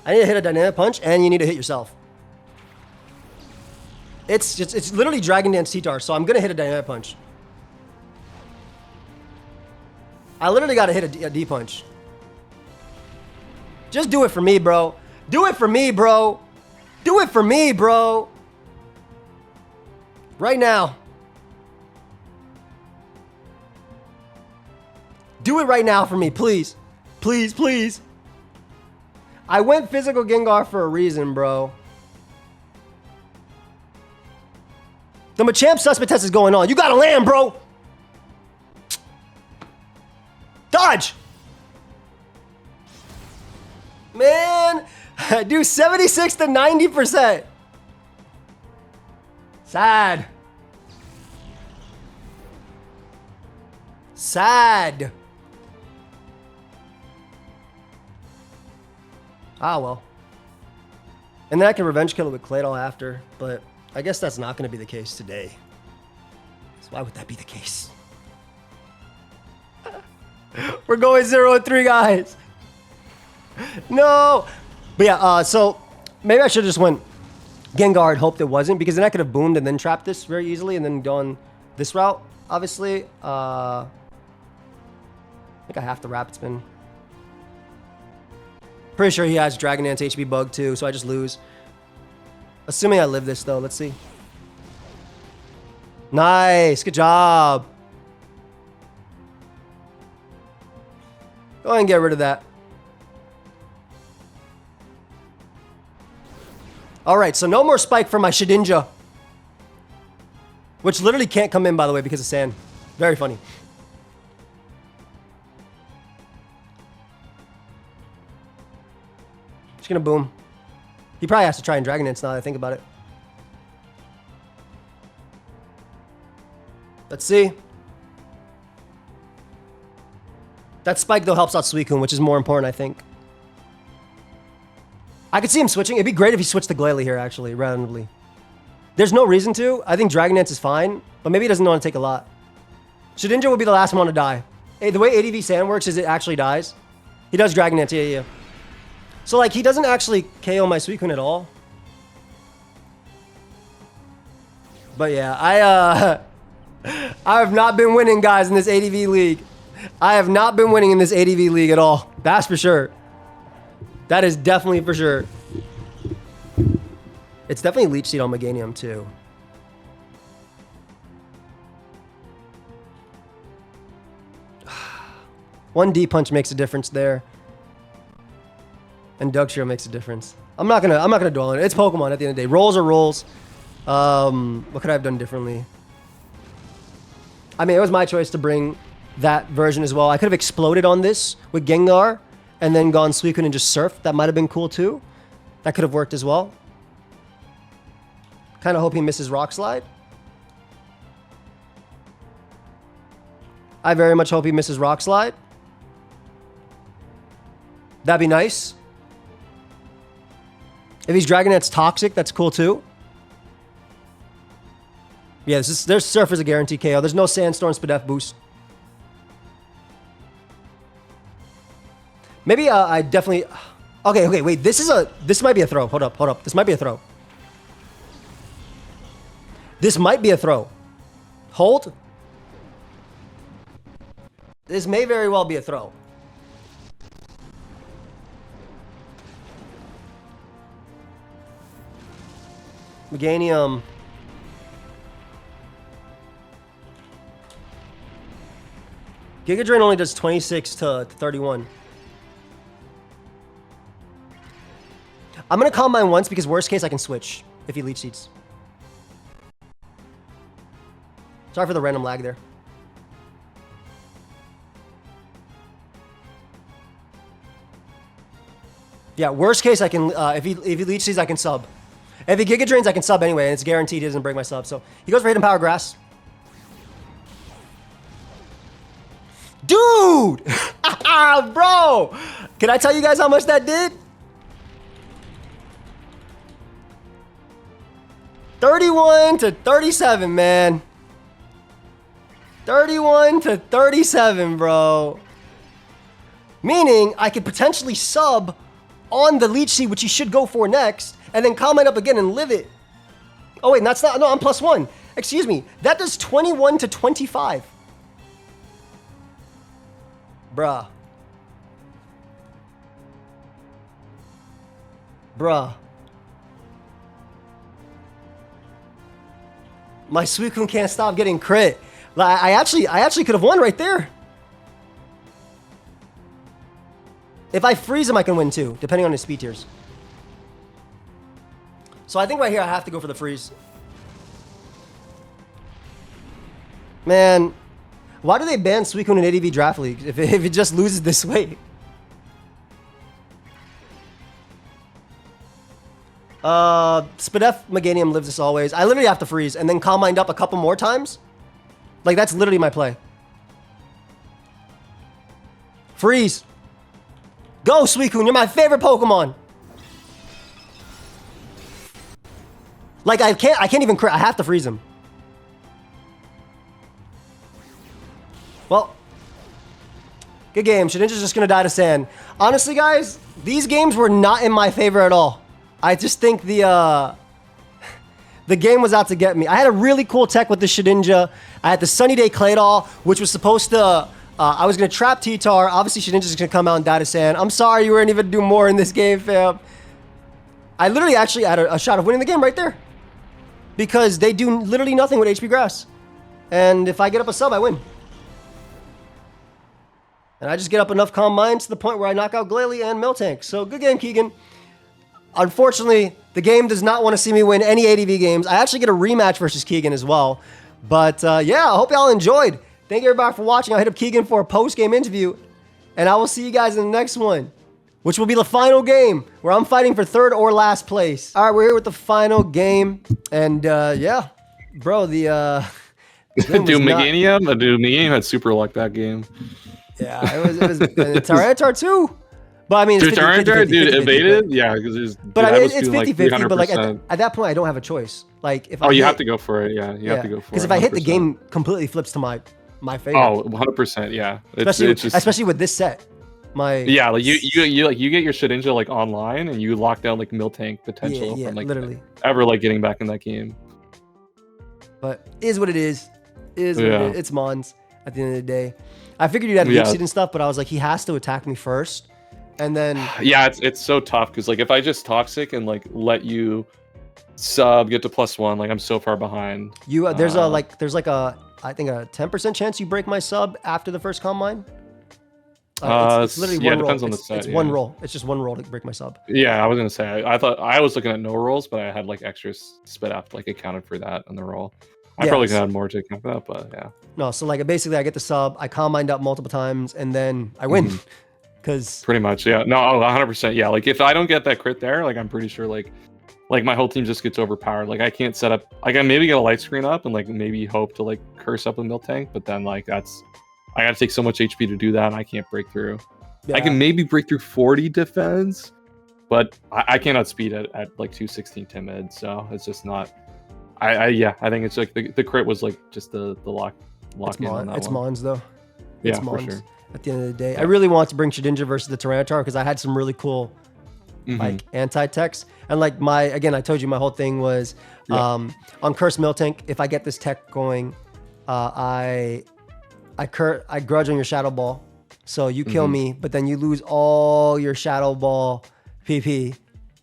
I need to hit a Dynamic Punch, and you need to hit yourself. It's literally Dragon Dance T-Tar, so I'm gonna hit a Dynamic Punch. I literally gotta hit a D Punch. Just do it for me, bro. Do it for me, bro. Do it for me, bro. Right now. Do it right now for me, please. Please, please. I went physical Gengar for a reason, bro. The Machamp suspect test is going on. You gotta land, bro. Dodge. Man, do 76 to 90%. Sad. Sad. Ah, well. And then I can revenge kill it with Claydol after, but I guess that's not going to be the case today. So why would that be the case? We're going 0-3, guys. No. But yeah, so maybe I should have just went Gengar and hoped it wasn't, because then I could have boomed and then trapped this very easily and then gone this route, obviously. I think I have to Rapid Spin. Pretty sure he has Dragon Dance HP bug too, so I just lose. Assuming I live this though, let's see. Nice, good job. Go ahead and get rid of that. All right, so no more spike for my Shedinja. Which literally can't come in, by the way, because of sand. Very funny. Just gonna boom. He probably has to try and Dragon Dance now that I think about it. Let's see. That spike, though, helps out Suicune, which is more important, I think. I could see him switching. It'd be great if he switched to Glalie here, actually, randomly. There's no reason to. I think Dragon Dance is fine, but maybe he doesn't want to take a lot. Shedinja will be the last one to die. Hey, the way ADV Sand works is it actually dies. He does Dragon Dance, yeah. So, like, he doesn't actually KO my Suicune at all. But, yeah, I have not been winning, guys, in this ADV League. I have not been winning in this ADV League at all. That's for sure. That is definitely for sure. It's definitely Leech Seed on Meganium, too. One D-Punch makes a difference there. And Dugtrio makes a difference. I'm not gonna dwell on it. It's Pokemon at the end of the day. Rolls are rolls. What could I have done differently? I mean, it was my choice to bring that version as well. I could have exploded on this with Gengar and then gone Suicune and just surfed. That might have been cool too. That could have worked as well. Kind of hope he misses Rock Slide. I very much hope he misses Rock Slide. That'd be nice. If he's Dragon Dance Toxic, that's cool too. Yeah, there's Surf is a guaranteed KO. There's no Sandstorm Spadef boost. Maybe I definitely... Okay, wait. This might be a throw. Hold up. This might be a throw. This might be a throw. Hold. This may very well be a throw. Meganium. Giga Drain only does 26 to 31. I'm going to Calm Mind once because worst case I can switch if he Leech Seeds. Sorry for the random lag there. Yeah, worst case I can, if he Leech Seeds I can sub. If he Giga Drains I can sub anyway and it's guaranteed he doesn't break my sub. So he goes for Hidden Power Grass. Dude! Bro! Can I tell you guys how much that did? 31 to 37, man. 31 to 37, bro. Meaning I could potentially sub on the Leech Seed, which he should go for next, and then comment up again and live it. Oh, wait, that's not... No, I'm +1. Excuse me. That does 21 to 25. Bruh. My Suicune can't stop getting crit. Like, I actually could have won right there. If I freeze him, I can win too, depending on his speed tiers. So I think right here I have to go for the freeze. Man, why do they ban Suicune in ADV Draft League if it just loses this way? Spadef Meganium lives as always. I literally have to freeze and then Calm Mind up a couple more times. Like, that's literally my play. Freeze. Go, Suicune. You're my favorite Pokemon. Like, I can't even crit. I have to freeze him. Well, good game. Shedinja's just gonna die to sand. Honestly, guys, these games were not in my favor at all. I just think the game was out to get me. I had a really cool tech with the Shedinja. I had the Sunny Day Claydol, which was supposed to I was going to trap T-Tar. Obviously, Shedinja's going to come out and die to Sand. I'm sorry you weren't even do more in this game, fam. I literally actually had a shot of winning the game right there. Because they do literally nothing with HP Grass. And if I get up a sub, I win. And I just get up enough calm minds to the point where I knock out Glalie and Miltank. So good game, Keegan. Unfortunately, the game does not want to see me win any ADV games. I actually get a rematch versus Keegan as well. But yeah, I hope y'all enjoyed. Thank you everybody for watching. I'll hit up Keegan for a post-game interview. And I will see you guys in the next one, which will be the final game where I'm fighting for third or last place. All right, we're here with the final game. And yeah, bro, the... Dude, Meganium had super luck that game. Yeah, it was Tyranitar too. But I mean, it's 50, dude, evaded? Yeah, because but I mean, it's 50-50, but like at that point, I don't have a choice. Like if you have to go for it, yeah. You have to go for it. Because if I hit, the game completely flips to my favor. Oh, 100%, yeah. Especially with this set. Yeah, like you get your Shedinja like online and you lock down like Miltank potential from like literally ever like getting back in that game. But is what it is. It's Mons at the end of the day. I figured you'd have Leech Seed and stuff, but I was like, he has to attack me first, and then yeah, it's so tough because like if I just Toxic and like let you sub get to +1, like I'm so far behind. There's like a I think a 10% chance you break my sub after the first combine. It's literally one roll. Depends on the set. It's one roll. It's just one roll to break my sub. Yeah, I was gonna say I thought I was looking at no rolls, but I had like extra spit up like accounted for that on the roll. I probably could add more to account for that, but yeah. No, so like basically I get the sub, I combined up multiple times, and then I win. Because pretty much, yeah. No, 100%. Yeah, like if I don't get that crit there, like I'm pretty sure like my whole team just gets overpowered. Like I can't set up. I can maybe get a light screen up and like maybe hope to like curse up a Miltank, but then like I gotta take so much HP to do that, and I can't break through. Yeah. I can maybe break through 40 defense, but I cannot speed at like 216 timid, so it's just not. I think it's like the crit was like just the lock in on that it's one. Mons though. It's Mons. For sure. At the end of the day, I really want to bring Shedinja versus the Tyranitar because I had some really cool like anti-techs, and like I told you my whole thing was on Curse Miltank. If I get this tech going, I grudge on your Shadow Ball, so you kill me, but then you lose all your Shadow Ball PP.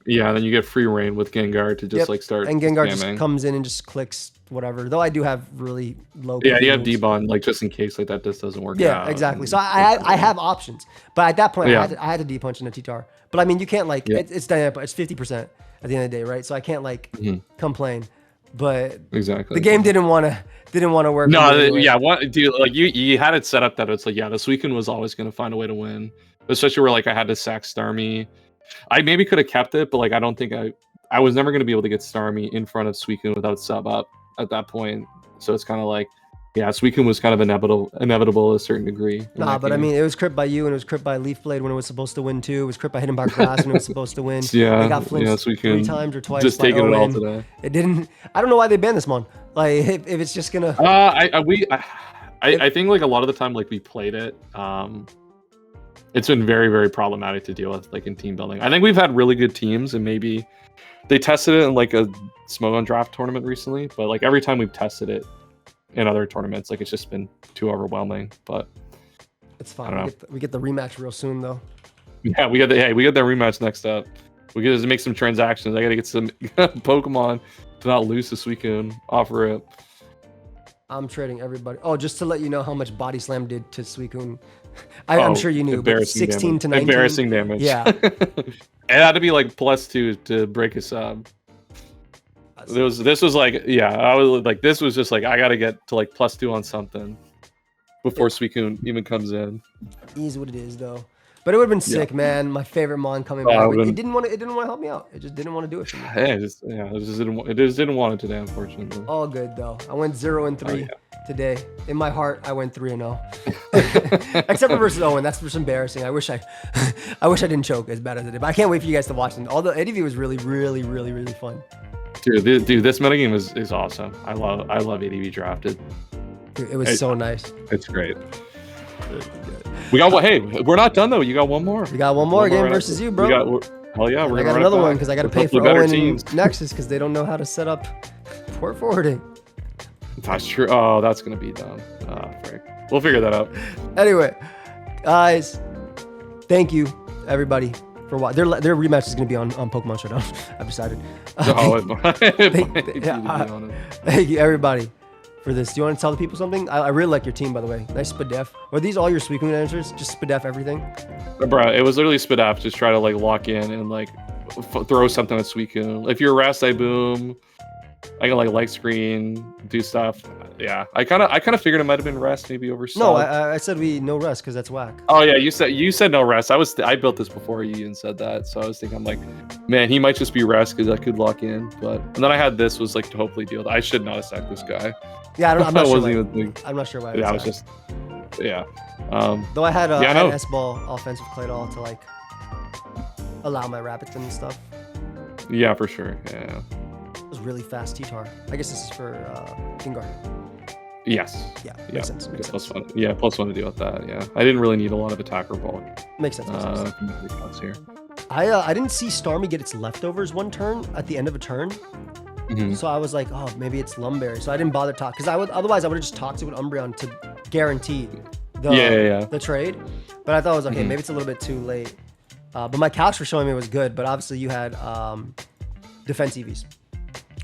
Yeah, then you get free reign with Gengar to just like start. And Gengar just comes in and just clicks whatever. Though I do have really low. Yeah, you have D-Bond like just in case like that just doesn't work out. Yeah, exactly. So I have options, but at that point I had to D-punch in a T-Tar. But I mean, you can't like it's dynamic. It's 50% at the end of the day, right? So I can't like complain. But exactly, the game didn't want to work. No, dude, like you had it set up that it's like the Suicune was always going to find a way to win, especially where like I had to sack Starmie. I maybe could have kept it, but like I don't think I was never going to be able to get Starmie in front of Suicune without sub up at that point. So it's kind of like, Suicune was kind of inevitable to a certain degree. Nah, but game. I mean, it was crit by you and it was crit by Leaf Blade when it was supposed to win too. It was crit by hitting by grass when it was supposed to win. Yeah, they got flinched 3 times or twice. Just taking it all today. It didn't. I don't know why they banned this one. Like if it's just gonna. I think like a lot of the time like we played it. It's been very, very problematic to deal with, like in team building. I think we've had really good teams, and maybe they tested it in like a Smogon draft tournament recently. But like every time we've tested it in other tournaments, like it's just been too overwhelming. But it's fine. We get the rematch real soon, though. Yeah, we get the rematch next up. We get to make some transactions. I got to get some Pokemon to not lose to Suicune. Offer it. I'm trading everybody. Oh, just to let you know how much Body Slam did to Suicune. I'm sure you knew, but 16 to 19. Embarrassing damage. Yeah. It had to be like +2 to break a sub. This was like, I was like, this was just like, I got to get to like +2 on something before Suicune even comes in. Is what it is, though. But it would have been sick, man. My favorite Mon coming back. It didn't want to help me out. It just didn't want to do it for me. It just didn't want it today, unfortunately. All good though. I went 0-3 today. In my heart, I went 3-0. Except for versus Owen. That's just embarrassing. I wish I didn't choke as bad as I did. But I can't wait for you guys to watch them. Although ADV was really, really, really, really fun. Dude, this metagame is awesome. I love ADV drafted. Dude, it was so nice. It's great. We got one. Hey, we're not done though. You got one more. We got one more game versus you, bro. Hell yeah, I got another one because I got to pay for Owen and Nexus because they don't know how to set up port forwarding. That's true. Oh, that's gonna be dumb. Frick. We'll figure that out. Anyway, guys, thank you everybody for watching. Their rematch is gonna be on Pokemon Showdown. I've decided. Thank you everybody for this. Do you want to tell the people something? I really like your team, by the way. Nice Spadef. Are these all your Suicune answers? Just Spadef everything? Bro, it was literally Spadef. Just try to like lock in and like throw something at Suicune. If you're Rest, I boom. I can like light screen, do stuff. Yeah, I kind of figured it might have been Rest maybe over. No, I said no Rest because that's whack. Oh yeah, you said no Rest. I built this before you even said that, so I was thinking, I'm like, man, he might just be Rest because I could lock in. But and then I had this was like to hopefully deal. I should not have sacked this guy. Yeah, I'm not sure why. I'm not sure why. Yeah, I was just yeah. Though I had S-ball offensive Claydol to like allow my rabbits and stuff. Yeah, for sure. Yeah. It was really fast T-Tar. I guess this is for Gengar. Yes. Yeah. Makes sense. +1. Yeah, +1 to deal with that. Yeah. I didn't really need a lot of attacker bulk. Makes sense. Here. I didn't see Starmie get its leftovers one turn at the end of a turn. Mm-hmm. So I was like, oh, maybe it's Lumberry. So I didn't bother talk because otherwise I would have just talked to an Umbreon to guarantee the trade. But I thought it was okay. Maybe it's a little bit too late. But my couch for showing me was good. But obviously you had defense EVs,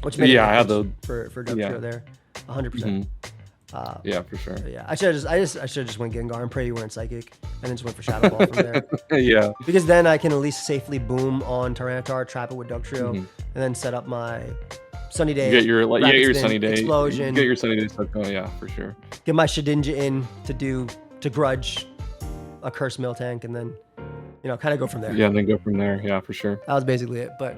which made I had the for Dugtrio there, 100%. Yeah, for sure. Yeah, I should have just went Gengar and pray you weren't Psychic, and then just went for Shadow Ball from there. Yeah. Because then I can at least safely boom on Tyranitar, trap it with Dugtrio, and then set up my Sunny Day. Get your Sunny Day explosion. Get your Sunny Day stuff going. Yeah, for sure. Get my Shedinja in to grudge a Curse Miltank, and then kind of go from there. Yeah, and then go from there. Yeah, for sure. That was basically it. But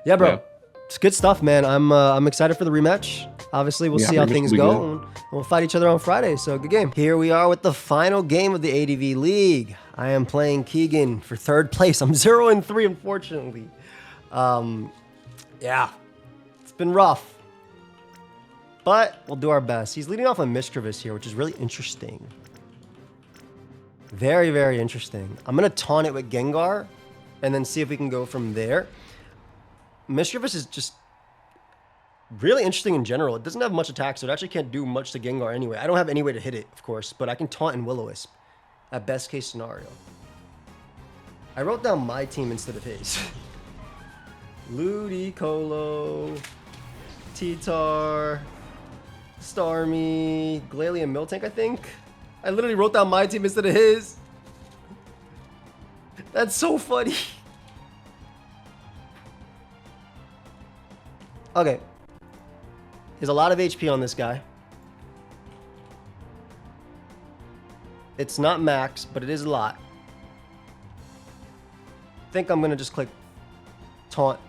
yeah, bro. Yeah. It's good stuff, man. I'm excited for the rematch. Obviously, we'll see how things go. And we'll fight each other on Friday, so good game. Here we are with the final game of the ADV League. I am playing Keegan for 3rd place. I'm 0-3, unfortunately. Yeah, it's been rough. But we'll do our best. He's leading off on Mischievous here, which is really interesting. Very, very interesting. I'm going to taunt it with Gengar and then see if we can go from there. Mischievous is just really interesting in general. It doesn't have much attack, so it actually can't do much to Gengar anyway. I don't have any way to hit it, of course, but I can taunt and Will-O-Wisp at best case scenario. I wrote down my team instead of his. Ludicolo, T-Tar, Starmie, Glalie, and Miltank, I think. I literally wrote down my team instead of his. That's so funny. Okay. There's a lot of HP on this guy. It's not max, but it is a lot. I think I'm going to just click Taunt.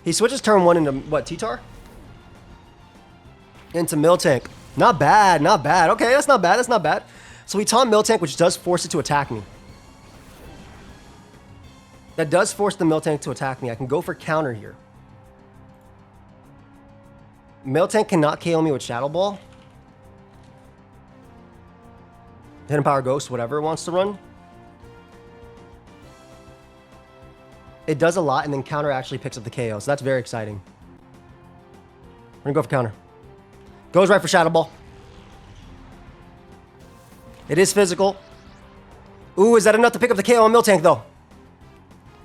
He switches turn 1 into what, T-Tar? Into Miltank. Not bad, not bad. Okay, that's not bad, that's not bad. So we taunt Miltank, which does force it to attack me. That does force the Miltank to attack me. I can go for counter here. Miltank cannot KO me with Shadow Ball. Hidden Power Ghost, whatever it wants to run. It does a lot, and then counter actually picks up the KO, so that's very exciting. We're gonna go for counter. Goes right for Shadow Ball. It is physical. Ooh, is that enough to pick up the KO on Miltank, though?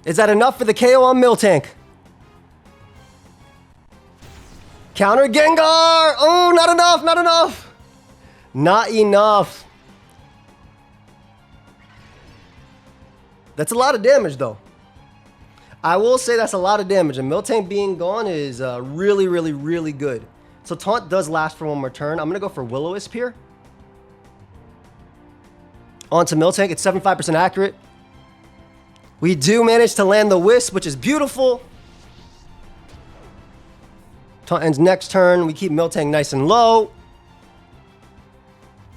Is that enough for the KO on Miltank? Counter Gengar! Oh, not enough, not enough. Not enough. That's a lot of damage, though. I will say that's a lot of damage, and Miltank being gone is really, really, really good. So Taunt does last for one more turn. I'm going to go for Will-O-Wisp here. Onto Miltank. It's 75% accurate. We do manage to land the Wisp, which is beautiful. Taunt ends next turn. We keep Miltank nice and low.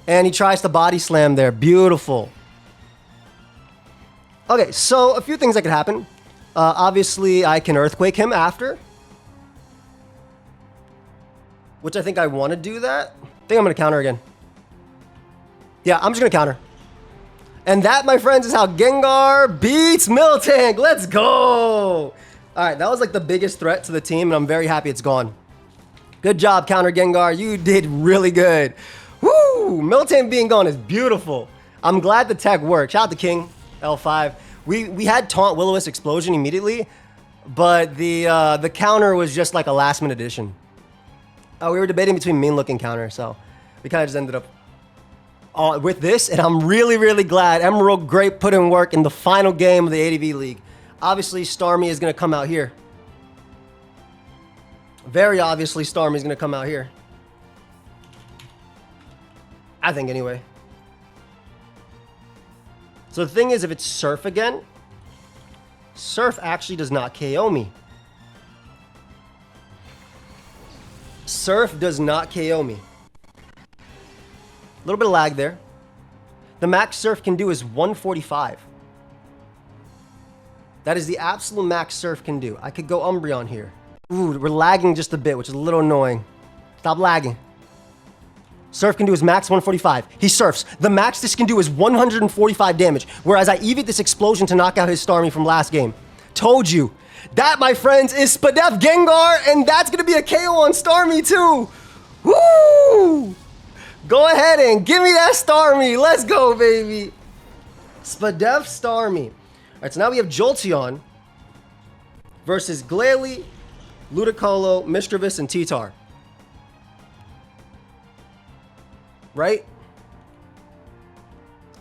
And he tries to body slam there. Beautiful. Okay, so a few things that could happen. Obviously, I can Earthquake him after. Which I think I want to do that. I think I'm going to counter again. Yeah, I'm just going to counter. And that, my friends, is how Gengar beats Miltank. Let's go. All right, that was like the biggest threat to the team, and I'm very happy it's gone. Good job, counter Gengar. You did really good. Woo! Woo! Miltank being gone is beautiful. I'm glad the tech worked. Shout out to King, L5. We had Taunt Will-O-Wisp Explosion immediately, but the counter was just like a last minute addition. We were debating between mean look and counter, so we kind of just ended up with this, and I'm really, really glad Emerald Grape put in work in the final game of the ADV League. Obviously, Starmie is going to come out here. Very obviously, Starmie is going to come out here. I think, anyway. So the thing is, if it's Surf again, Surf actually does not KO me. Surf does not KO me. A little bit of lag there. The max Surf can do is 145. That is the absolute max Surf can do. I could go Umbreon here. Ooh, we're lagging just a bit, which is a little annoying. Stop lagging. Surf can do his max 145. He surfs. The max this can do is 145 damage, whereas I EV'd this explosion to knock out his Starmie from last game. Told you. That, my friends, is Spadef Gengar, and that's going to be a KO on Starmie, too. Woo! Go ahead and give me that Starmie. Let's go, baby. Spadef Starmie. All right, so now we have Jolteon versus Glalie, Ludicolo, Mischievous, and T-Tar. Right?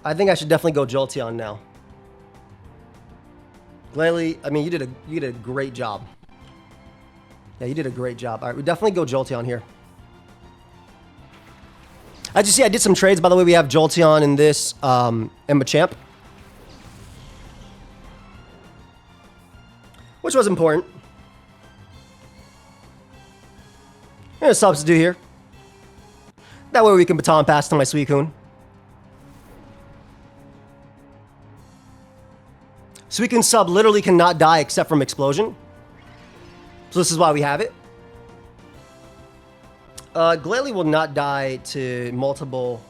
I think I should definitely go Jolteon now. Glalie, I mean, you did a great job. Yeah, you did a great job. All right, we definitely go Jolteon here. As you see, I did some trades. By the way, we have Jolteon in this and Machamp, which was important. I'm going to substitute here. That way we can baton pass to my Suicune. Suicune sub literally cannot die except from Explosion. So this is why we have it. Glalie will not die to multiple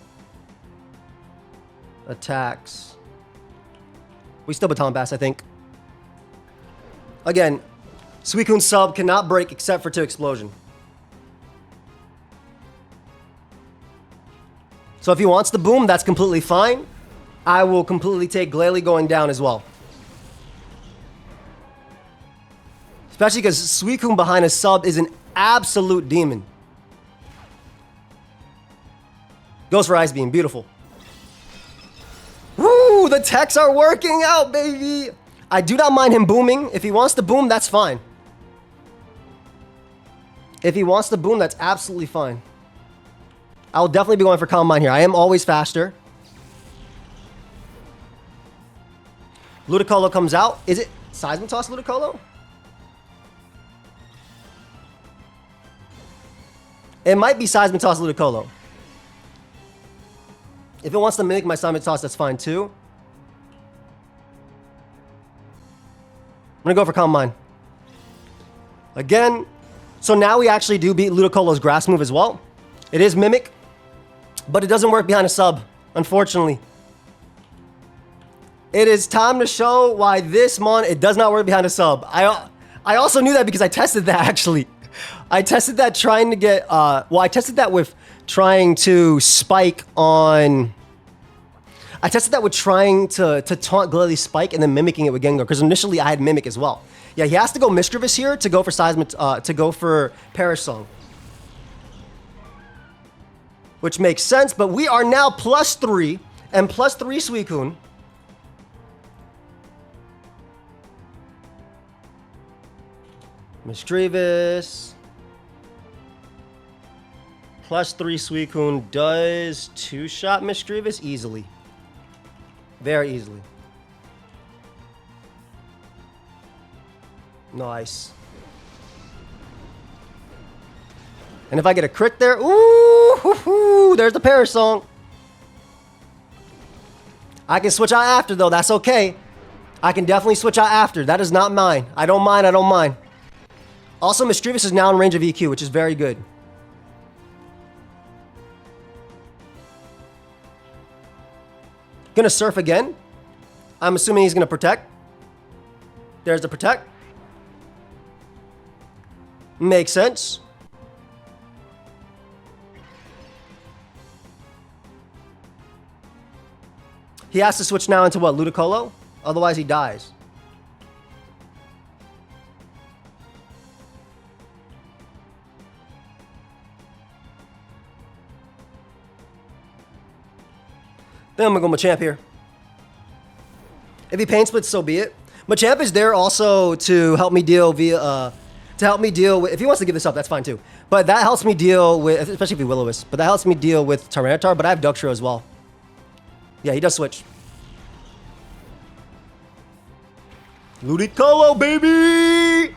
attacks. We still baton pass, I think. Again, Suicune sub cannot break except for to Explosion. So if he wants the boom, that's completely fine. I will completely take Glalie going down as well. Especially because Suicune behind a sub is an absolute demon. Goes for Ice Beam. Beautiful. Woo! The techs are working out, baby! I do not mind him booming. If he wants to boom, that's fine. If he wants to boom, that's absolutely fine. I will definitely be going for Calm Mind here. I am always faster. Ludicolo comes out. Is it Seismitoss Ludicolo? It might be Seismitoss Ludicolo. If it wants to mimic my Seismitoss, that's fine too. I'm going to go for Calm Mind. Again. So now we actually do beat Ludicolo's grass move as well. It is Mimic. But it doesn't work behind a sub, unfortunately. It is time to show why this mon, it does not work behind a sub. I also knew that because I tested that, actually. I tested that trying to get, I tested that with trying to spike on... I tested that with trying to taunt Glalie Spike and then mimicking it with Gengar, because initially I had Mimic as well. Yeah, he has to go Mischievous here to go for Perish Song. Which makes sense, but we are now +3 and +3 Suicune. Mischievous. +3 Suicune does 2-shot Mischievous easily. Very easily. Nice. And if I get a crit there, ooh, there's the Perish Song. I can switch out after, though. That's okay. I can definitely switch out after. That is not mine. I don't mind. I don't mind. Also, Mischievous is now in range of EQ, which is very good. Gonna Surf again. I'm assuming he's gonna Protect. There's the Protect. Makes sense. He has to switch now into what, Ludicolo? Otherwise he dies. Then I'm gonna go Machamp here. If he pain splits, so be it. Machamp is there also to help me deal via, with, if he wants to give this up, that's fine too. But that helps me deal with, especially if he Will-O-Wisp, but that helps me deal with Tyranitar, but I have Ductrio as well. Yeah, he does switch. Ludicolo, baby!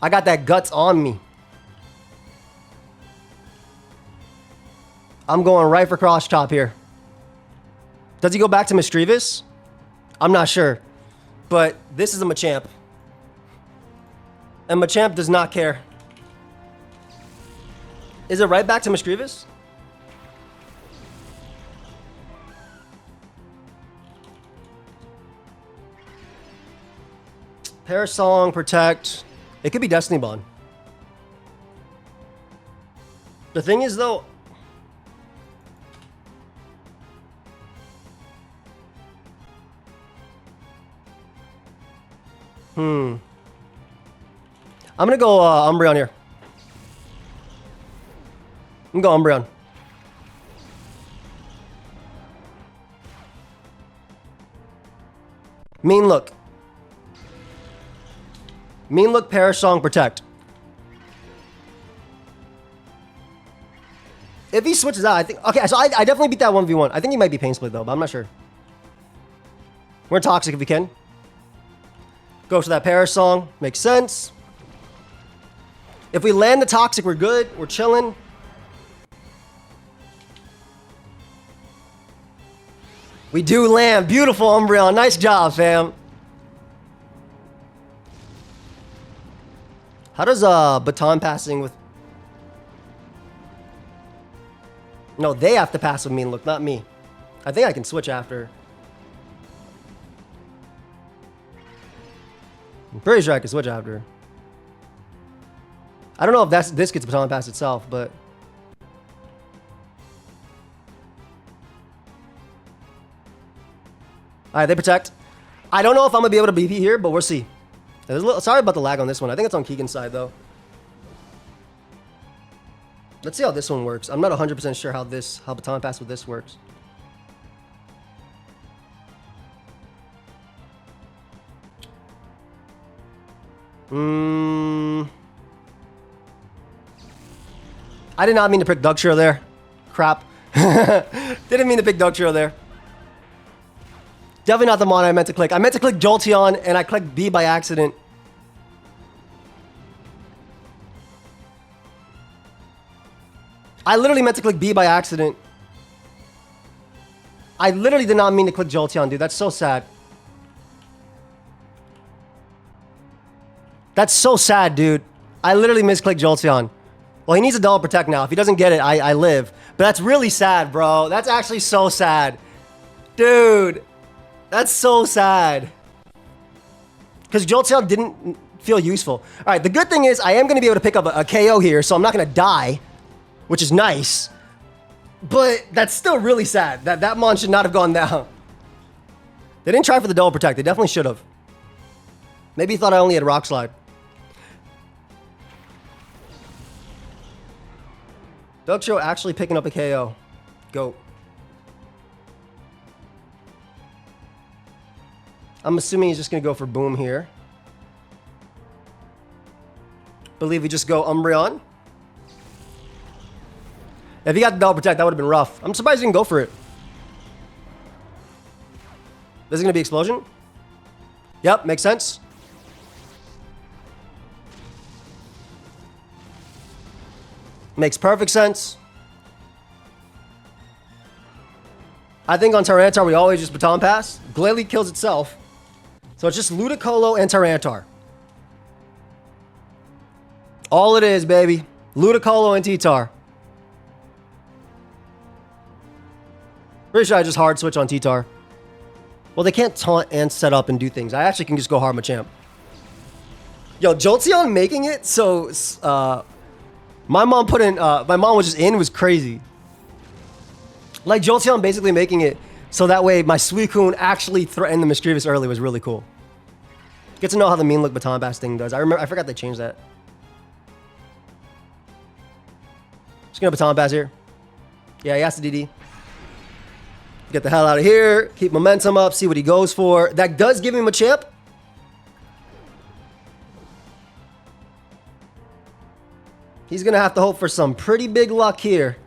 I got that guts on me. I'm going right for cross chop here. Does he go back to Misdreavus? I'm not sure. But this is a Machamp. And Machamp does not care. Is it right back to Misdreavus? Parasong, Protect. It could be Destiny Bond. The thing is, though... I'm gonna go Umbreon here. I'm gonna go Umbreon. Mean Look. Mean Look, Parasong, Protect. If he switches out, I think... Okay, so I definitely beat that 1v1. I think he might be Pain Split, though, but I'm not sure. We're Toxic if we can. Go for that Parasong. Makes sense. If we land the Toxic, we're good. We're chilling. We do land. Beautiful, Umbreon. Nice job, fam. How does baton passing with... No, they have to pass with Mean Look, not me. I think I can switch after. I'm pretty sure I can switch after. I don't know if this gets baton pass itself, but... Alright, they protect. I don't know if I'm going to be able to BP here, but we'll see. There's a little, sorry about the lag on this one. I think it's on Keegan's side, though. Let's see how this one works. I'm not 100% sure how baton pass with this works. I did not mean to pick Ductrio there. Crap. Didn't mean to pick Ductrio there. Definitely not the mon I meant to click. I meant to click Jolteon, and I clicked B by accident. I literally meant to click B by accident. I literally did not mean to click Jolteon, dude. That's so sad. That's so sad, dude. I literally misclicked Jolteon. Well, he needs a double protect now. If he doesn't get it, I live. But that's really sad, bro. That's actually so sad. Dude. That's so sad. Because Jolteon didn't feel useful. All right, the good thing is I am going to be able to pick up a KO here, so I'm not going to die, which is nice. But that's still really sad. That mon should not have gone down. They didn't try for the double protect. They definitely should have. Maybe he thought I only had Rock Slide. Ductrio actually picking up a KO. Go. I'm assuming he's just going to go for Boom here. Believe we just go Umbreon. If he got the double protect, that would have been rough. I'm surprised he didn't go for it. This is going to be Explosion? Yep, makes sense. Makes perfect sense. I think on Tyranitar, we always just Baton Pass. Glalie kills itself. So it's just Ludicolo and Tyranitar. All it is, baby. Ludicolo and T-Tar. Pretty sure I just hard switch on T-Tar. Well, they can't taunt and set up and do things. I actually can just go hard Machamp. Yo, Jolteon making it, so... my mom was just in, was crazy. Like Jolteon basically making it so that way my Suicune actually threatened the Mischievous early was really cool. Get to know how the mean look baton bash thing does. I forgot they changed that. Just gonna baton pass here. Yeah, he has to DD. Get the hell out of here. Keep momentum up. See what he goes for. That does give him a chip. He's gonna have to hope for some pretty big luck here.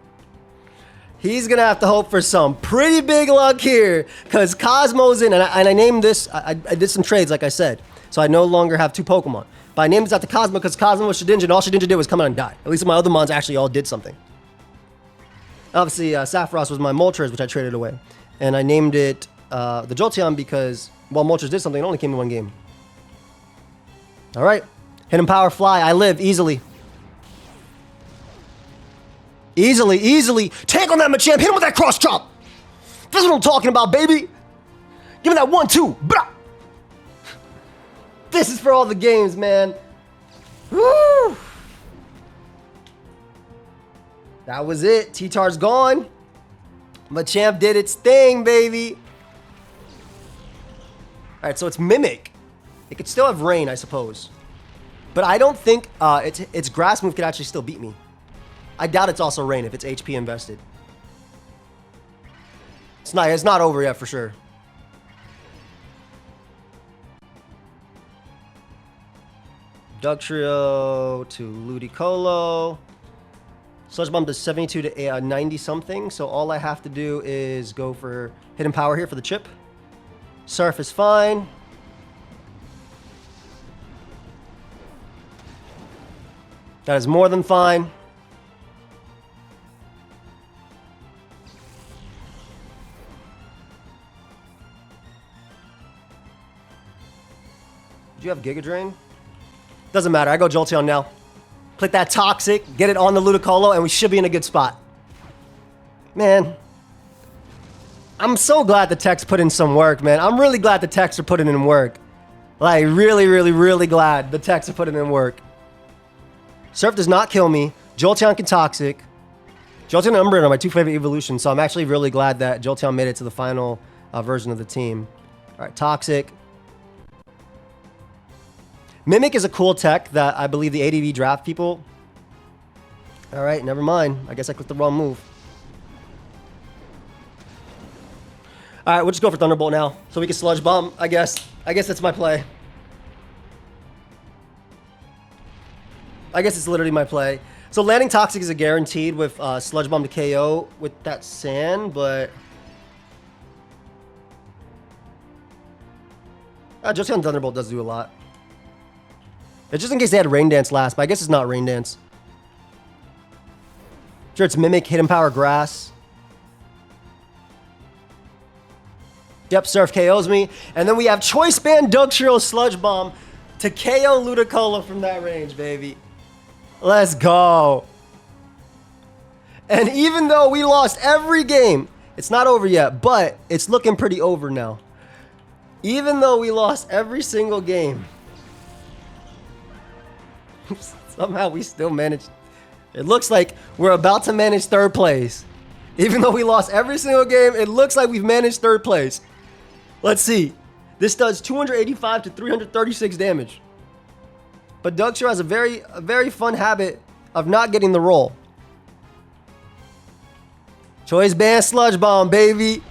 He's gonna have to hope for some pretty big luck here, because Cosmo's in, and I named this. I did some trades, like I said, so I no longer have 2 Pokemon. But I named this after Cosmo because Cosmo was Shedinja, and all Shedinja did was come out and die. At least my other mons actually all did something. Obviously, Saffrost was my Moltres, which I traded away, and I named it the Jolteon because, well, Moltres did something. It only came in 1 game. All right, Hidden Power Fly. I live easily. Easily. Tank on that Machamp. Hit him with that cross chop. This is what I'm talking about, baby. Give me that 1-2. Blah. This is for all the games, man. Woo. That was it. T-Tar's gone. Machamp did its thing, baby. All right, so it's Mimic. It could still have Rain, I suppose. But I don't think its Grass move could actually still beat me. I doubt it's also Rain if it's HP invested. It's not over yet for sure. Dugtrio to Ludicolo. Sludge Bomb does 72 to 90 something, so all I have to do is go for Hidden Power here for the chip. Surf is fine. That is more than fine. Do you have Giga Drain? Doesn't matter. I go Jolteon now. Click that Toxic, get it on the Ludicolo, and we should be in a good spot. Man. I'm so glad the techs put in some work, man. I'm really glad the techs are putting in work. Like, really glad the techs are putting in work. Surf does not kill me. Jolteon can Toxic. Jolteon and Umbreon are my 2 favorite evolutions, so I'm actually really glad that Jolteon made it to the final version of the team. All right, Toxic. Mimic is a cool tech that I believe the ADV draft people... All right, never mind. I guess I clicked the wrong move. All right, we'll just go for Thunderbolt now, so we can Sludge Bomb, I guess. I guess that's my play. I guess it's literally my play. So landing Toxic is a guaranteed with Sludge Bomb to KO with that Sand, but... Jolteon Thunderbolt does do a lot. It's just in case they had Rain Dance last, but I guess it's not Rain Dance. Sure, it's Mimic, Hidden Power, Grass. Yep, Surf KOs me. And then we have Choice Band, Dugtrio, Sludge Bomb to KO Ludicolo from that range, baby. Let's go. And even though we lost every game, it's not over yet, but it's looking pretty over now. Even though we lost every single game, somehow we still managed. It looks like we're about to manage 3rd place. Even though we lost every single game, it looks like we've managed 3rd place. Let's see. This does 285 to 336 damage. But Dugtrio has a very fun habit of not getting the roll. Choice Band Sludge Bomb, baby.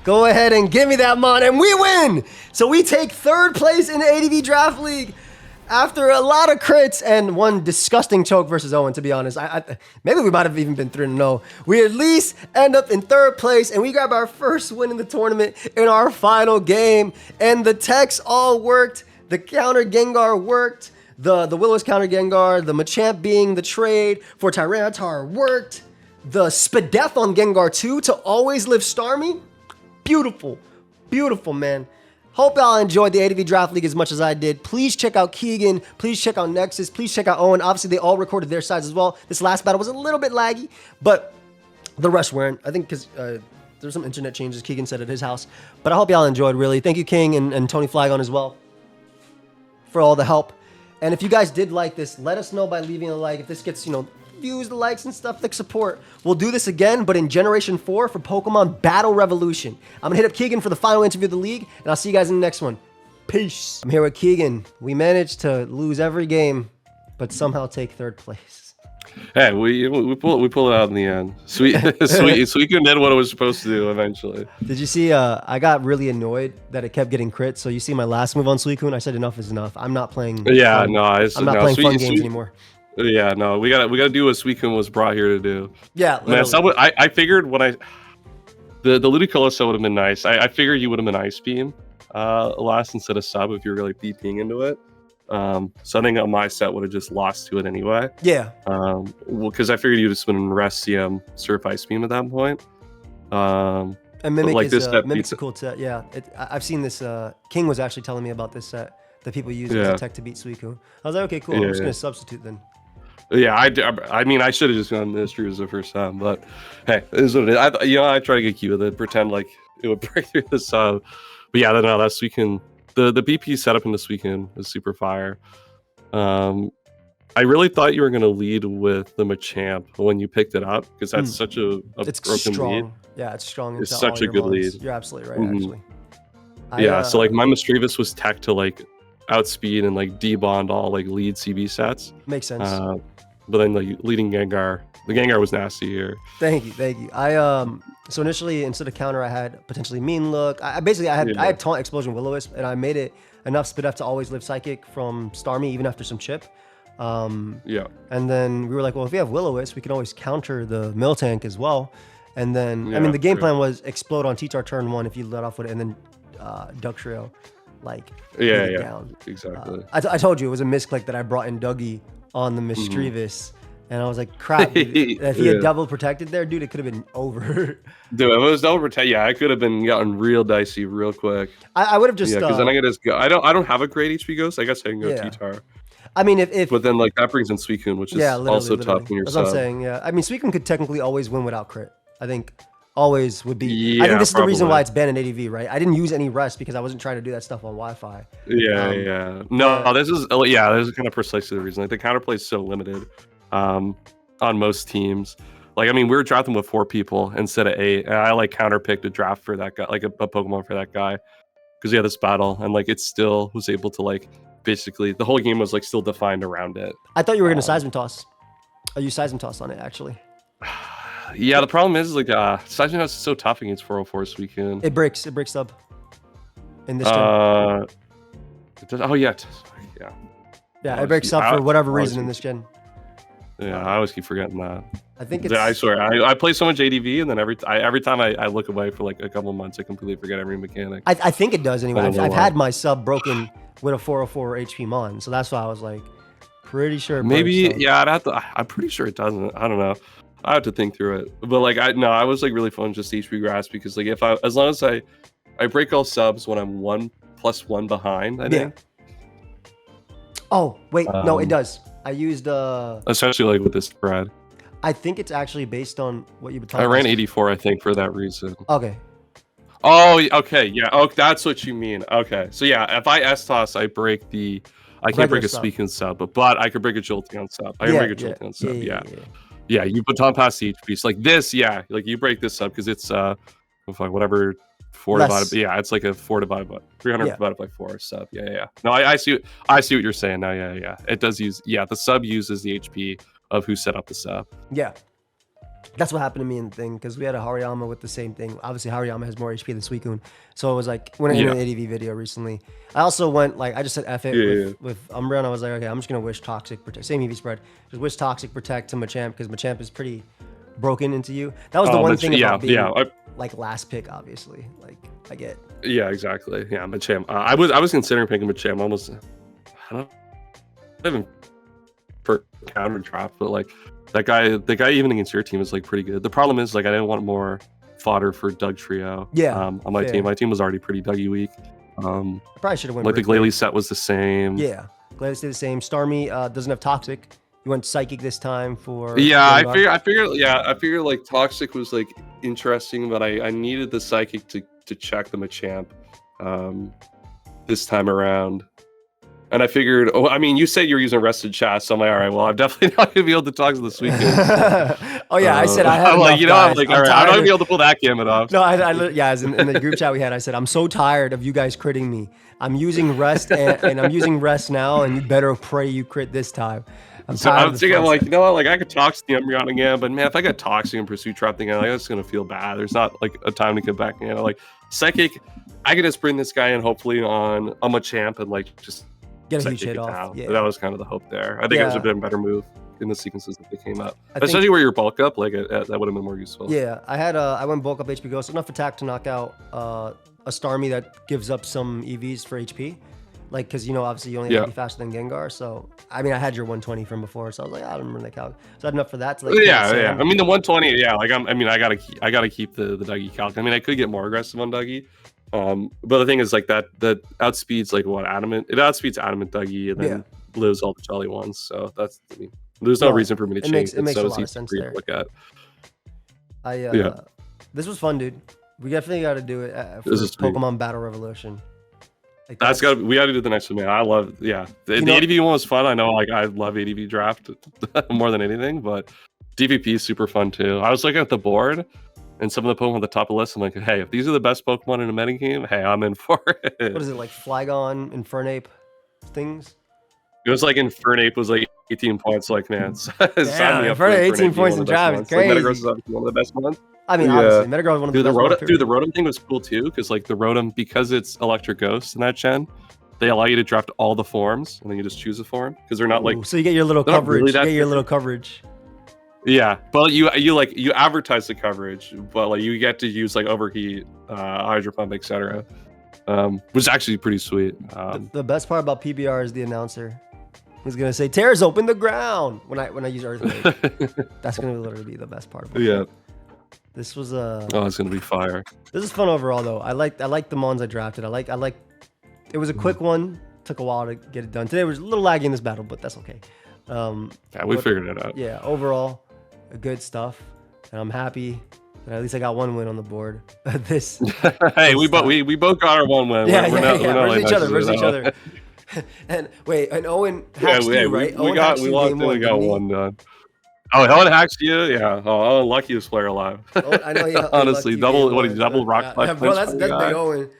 Go ahead and give me that mon, and we win! So we take 3rd place in the ADV Draft League. After a lot of crits and one disgusting choke versus Owen, to be honest. Maybe we might have even been 3-0. We at least end up in 3rd place, and we grab our first win in the tournament in our final game. And the techs all worked. The counter Gengar worked. The Willows counter Gengar. The Machamp being the trade for Tyranitar worked. The Spadef on Gengar 2 to always live Starmie. Beautiful. Beautiful, man. Hope y'all enjoyed the ADV Draft League as much as I did. Please check out Keegan. Please check out Nexus. Please check out Owen. Obviously, they all recorded their sides as well. This last battle was a little bit laggy, but the rest weren't. I think because there's some internet changes Keegan said at his house. But I hope y'all enjoyed, really. Thank you, King, and Tony Flagon as well for all the help. And if you guys did like this, let us know by leaving a like. If this gets, views, the likes, and stuff, the support. We'll do this again, but in Generation 4 for Pokemon Battle Revolution. I'm gonna hit up Keegan for the final interview of the league, and I'll see you guys in the next one. Peace. I'm here with Keegan. We managed to lose every game, but somehow take 3rd place. Hey, we pull it out in the end. Suicune did what it was supposed to do eventually. Did you see? I got really annoyed that it kept getting crit. So you see my last move on Suicune. I said enough is enough. I'm not playing. Yeah, fun. no, I'm not playing fun games anymore. Yeah, no, we gotta do what Suicune was brought here to do. Yeah, man. I figured when the Ludicolo would have been nice. I figured you would have been Ice Beam last instead of sub if you were really DPing into it. So I think on my set would have just lost to it anyway. Yeah. Well, because I figured you'd just been Rest CM Surf Ice Beam at that point. And Mimic like is Mimic's a cool set. Yeah, I've seen this. King was actually telling me about this set that people use as a tech to beat Suicune. I was like, okay, cool. I'm just gonna substitute then. Yeah, I mean, I should have just gone Mystery as the first time, but hey, it is what it is. I try to get cute with it, pretend like it would break through the sub. But yeah, no, that's Suicune. The BP setup in this weekend is super fire. I really thought you were going to lead with the Machamp when you picked it up because that's such a it's broken strong lead. Yeah, it's strong. It's such a good lead. You're absolutely right, actually. Yeah, so like my Misdreavus was tech to like outspeed and like debond all like lead CB sets. Makes sense. But then like leading Gengar, the Gengar was nasty here. Thank you. So initially instead of counter, I had potentially Mean Look. I had Taunt, Explosion, Will-O-Wisp, and I made it enough Spit F to always live Psychic from Starmie even after some chip. Yeah. And then we were like, well, if we have Will-O-Wisp, we can always counter the Miltank as well. And then I mean the game plan was explode on T-Tar turn 1 if you let off with it, and then Duck Trio like down. Exactly. I told you it was a misclick that I brought in Dougie on the Misdreavus. And I was like, crap, dude, if he had double protected there, dude, it could have been over. Dude, if it was double protect, yeah, I could have been gotten real dicey real quick. I would have just because then I could just go. I don't have a great HP ghost. I guess I can go T-Tar. I mean, if but then like that brings in Suicune, which is also tough when you're That's what I'm saying. Yeah, I mean, Suicune could technically always win without crit. I think always would be. Yeah, I think this is the reason why it's banned in ADV, right? I didn't use any rest because I wasn't trying to do that stuff on Wi-Fi. Yeah. No, this is kind of precisely the reason. Like the counterplay is so limited. On most teams, like I mean, we were drafting with 4 people instead of 8, and I like counterpicked a draft for that guy, like a Pokemon for that guy, because we had this battle, and like it still was able to like basically the whole game was like still defined around it. I thought you were gonna Seismic Toss. I used Seismic Toss on it actually. Yeah, the problem is like Seismic Toss is so tough against 404 this weekend. It breaks sub. In this gen. It does, oh yeah. Yeah, it breaks sub for whatever reason in this gen. Yeah, I always keep forgetting that. I think it's. I swear, I play so much ADV, and then every time I look away for like a couple of months, I completely forget every mechanic. I think it does anyway. I've had my sub broken with a 404 HP Mon, so that's why I was like, pretty sure. Maybe I'd have to. I'm pretty sure it doesn't. I don't know. I have to think through it. But like I was like really fun just HP grass because like as long as I break all subs when I'm 1+1 behind, I think. Oh wait, no, it does. I used especially like with this spread. I think it's actually based on what you've been talking about. I ran about. 84, I think, for that reason. Okay. Oh, okay, yeah. Oh, that's what you mean. Okay, so yeah, if I S-Toss, I can't break a Suicune sub, but I could break a Jolteon sub. I can break a Jolteon sub. Yeah. You put on past each piece like this. Yeah, like you break this sub because it's whatever. 4 divided by, it's like a 4 divided by 300 divided by 4 sub. Yeah. No, I see what you're saying now. Yeah. It does use the sub uses the HP of who set up the sub. Yeah. That's what happened to me in the thing because we had a Hariyama with the same thing. Obviously, Hariyama has more HP than Suicune. So it was like when I did an ADV video recently. I also went like I just said F it with Umbra, and I was like, okay, I'm just gonna wish Toxic Protect. Same EV spread. Just wish Toxic Protect to Machamp because Machamp is pretty broken into you. That was the one thing about being like last pick, obviously. Like I get. Yeah, exactly. Yeah, Machamp. I was considering picking Machamp almost. I don't even for counter draft, but like the guy even against your team is like pretty good. The problem is like I didn't want more fodder for Doug Trio. On my team. My team was already pretty Dougie weak. I probably should have went like the Glalie set was the same. Yeah, Glalie stayed the same. Starmie doesn't have Toxic. You went Psychic this time for. Yeah, I figured like Toxic was like interesting, but I needed the Psychic to check the Machamp this time around. And I figured, oh, I mean, you said you're using rested chat, so I'm like, all right, well, I'm definitely not gonna be able to talk to this weekend. Oh yeah, I said I had I'm enough, like, you know, guys. I'm like, all right, I'm not gonna be able to pull that gamut off. No, yeah, as in the group chat we had, I said I'm so tired of you guys critting me. I'm using rest and I'm using rest now, and you better pray you crit this time. I'm thinking, I'm like, you know what, like I could Toxic the Umbreon again, but man, if I got Toxic and Pursuit Trap thing, like that's gonna feel bad. There's not like a time to get back in. Like Psychic, I could just bring this guy in hopefully on Machamp and like just get a huge hit off. Yeah. That was kind of the hope there. I think it was a bit better move in the sequences that they came up, I especially where you're bulk up. Like that would have been more useful. Yeah, I went bulk up HP Ghost, enough attack to knock out a Starmie that gives up some EVs for HP. Like, because, you know, obviously you only have to be faster than Gengar. So, I mean, I had your 120 from before. So I was like, I don't remember that calc. So I had enough for that. To, like, yeah. I mean, the 120, yeah. Like, I gotta keep the Dougie calc. I mean, I could get more aggressive on Dougie. But the thing is, like, that outspeeds, like, what, Adamant? It outspeeds Adamant Dougie and then lives all the Jolly ones. So that's, I mean, there's no reason for me to change it. It makes so a lot of sense there. Look at. This was fun, dude. We definitely got to do it for Pokemon Battle Revolution. Like we gotta do the next one, man. I love, the ADV one was fun. I know, like, I love ADV draft more than anything, but DVP is super fun too. I was looking at the board and some of the Pokemon at the top of the list. I'm like, hey, if these are the best Pokemon in a metagame, hey, I'm in for it. What is it, like Flygon, Infernape things? It was like Infernape was like 18 points. Like, man, sign me up for Infernape 18 points in draft is crazy. Like, Metagross is obviously one of the best ones. I mean, obviously, Metagross is one of the best ones. Dude, the Rotom thing was cool too, because like the Rotom, because it's Electric Ghost in that gen, they allow you to draft all the forms, and then you just choose a form because they're not like. So you get your little coverage. Really, you get your little coverage. Yeah, but you advertise the coverage, but like you get to use like Overheat, Hydro Pump, etc. Which is actually pretty sweet. The best part about PBR is the announcer. He's gonna say, "Tears open the ground" when I use Earthquake. That's gonna literally be the best part. Yeah. This was Oh, it's gonna be fire. This is fun overall, though. I like the mons I drafted. I like. It was a quick one. Took a while to get it done. Today was a little laggy in this battle, but that's okay. We figured it out. Yeah, overall, good stuff, and I'm happy that at least I got one win on the board. Hey, we both got our one win. Yeah, we're versus each other. And wait, and Owen hacked you, right? We got one done. Oh, Helen hacks you? Yeah. Oh, luckiest player alive. I know. Honestly, double rock. Yeah, bro, that's big Owen.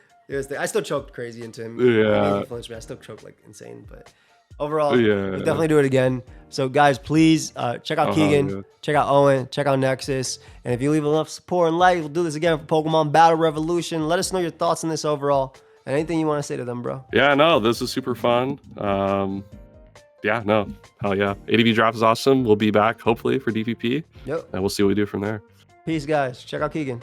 I still choked crazy into him. Yeah. He flinched me. I still choked like insane, but overall, we'll definitely do it again. So guys, please check out Keegan, check out Owen, check out Nexus, and if you leave enough support and like, we'll do this again for Pokemon Battle Revolution. Let us know your thoughts on this overall. And anything you want to say to them, bro? Yeah, no, this is super fun. Yeah, no, hell yeah. ADV Draft is awesome. We'll be back, hopefully, for DVP. Yep. And we'll see what we do from there. Peace, guys. Check out Keegan.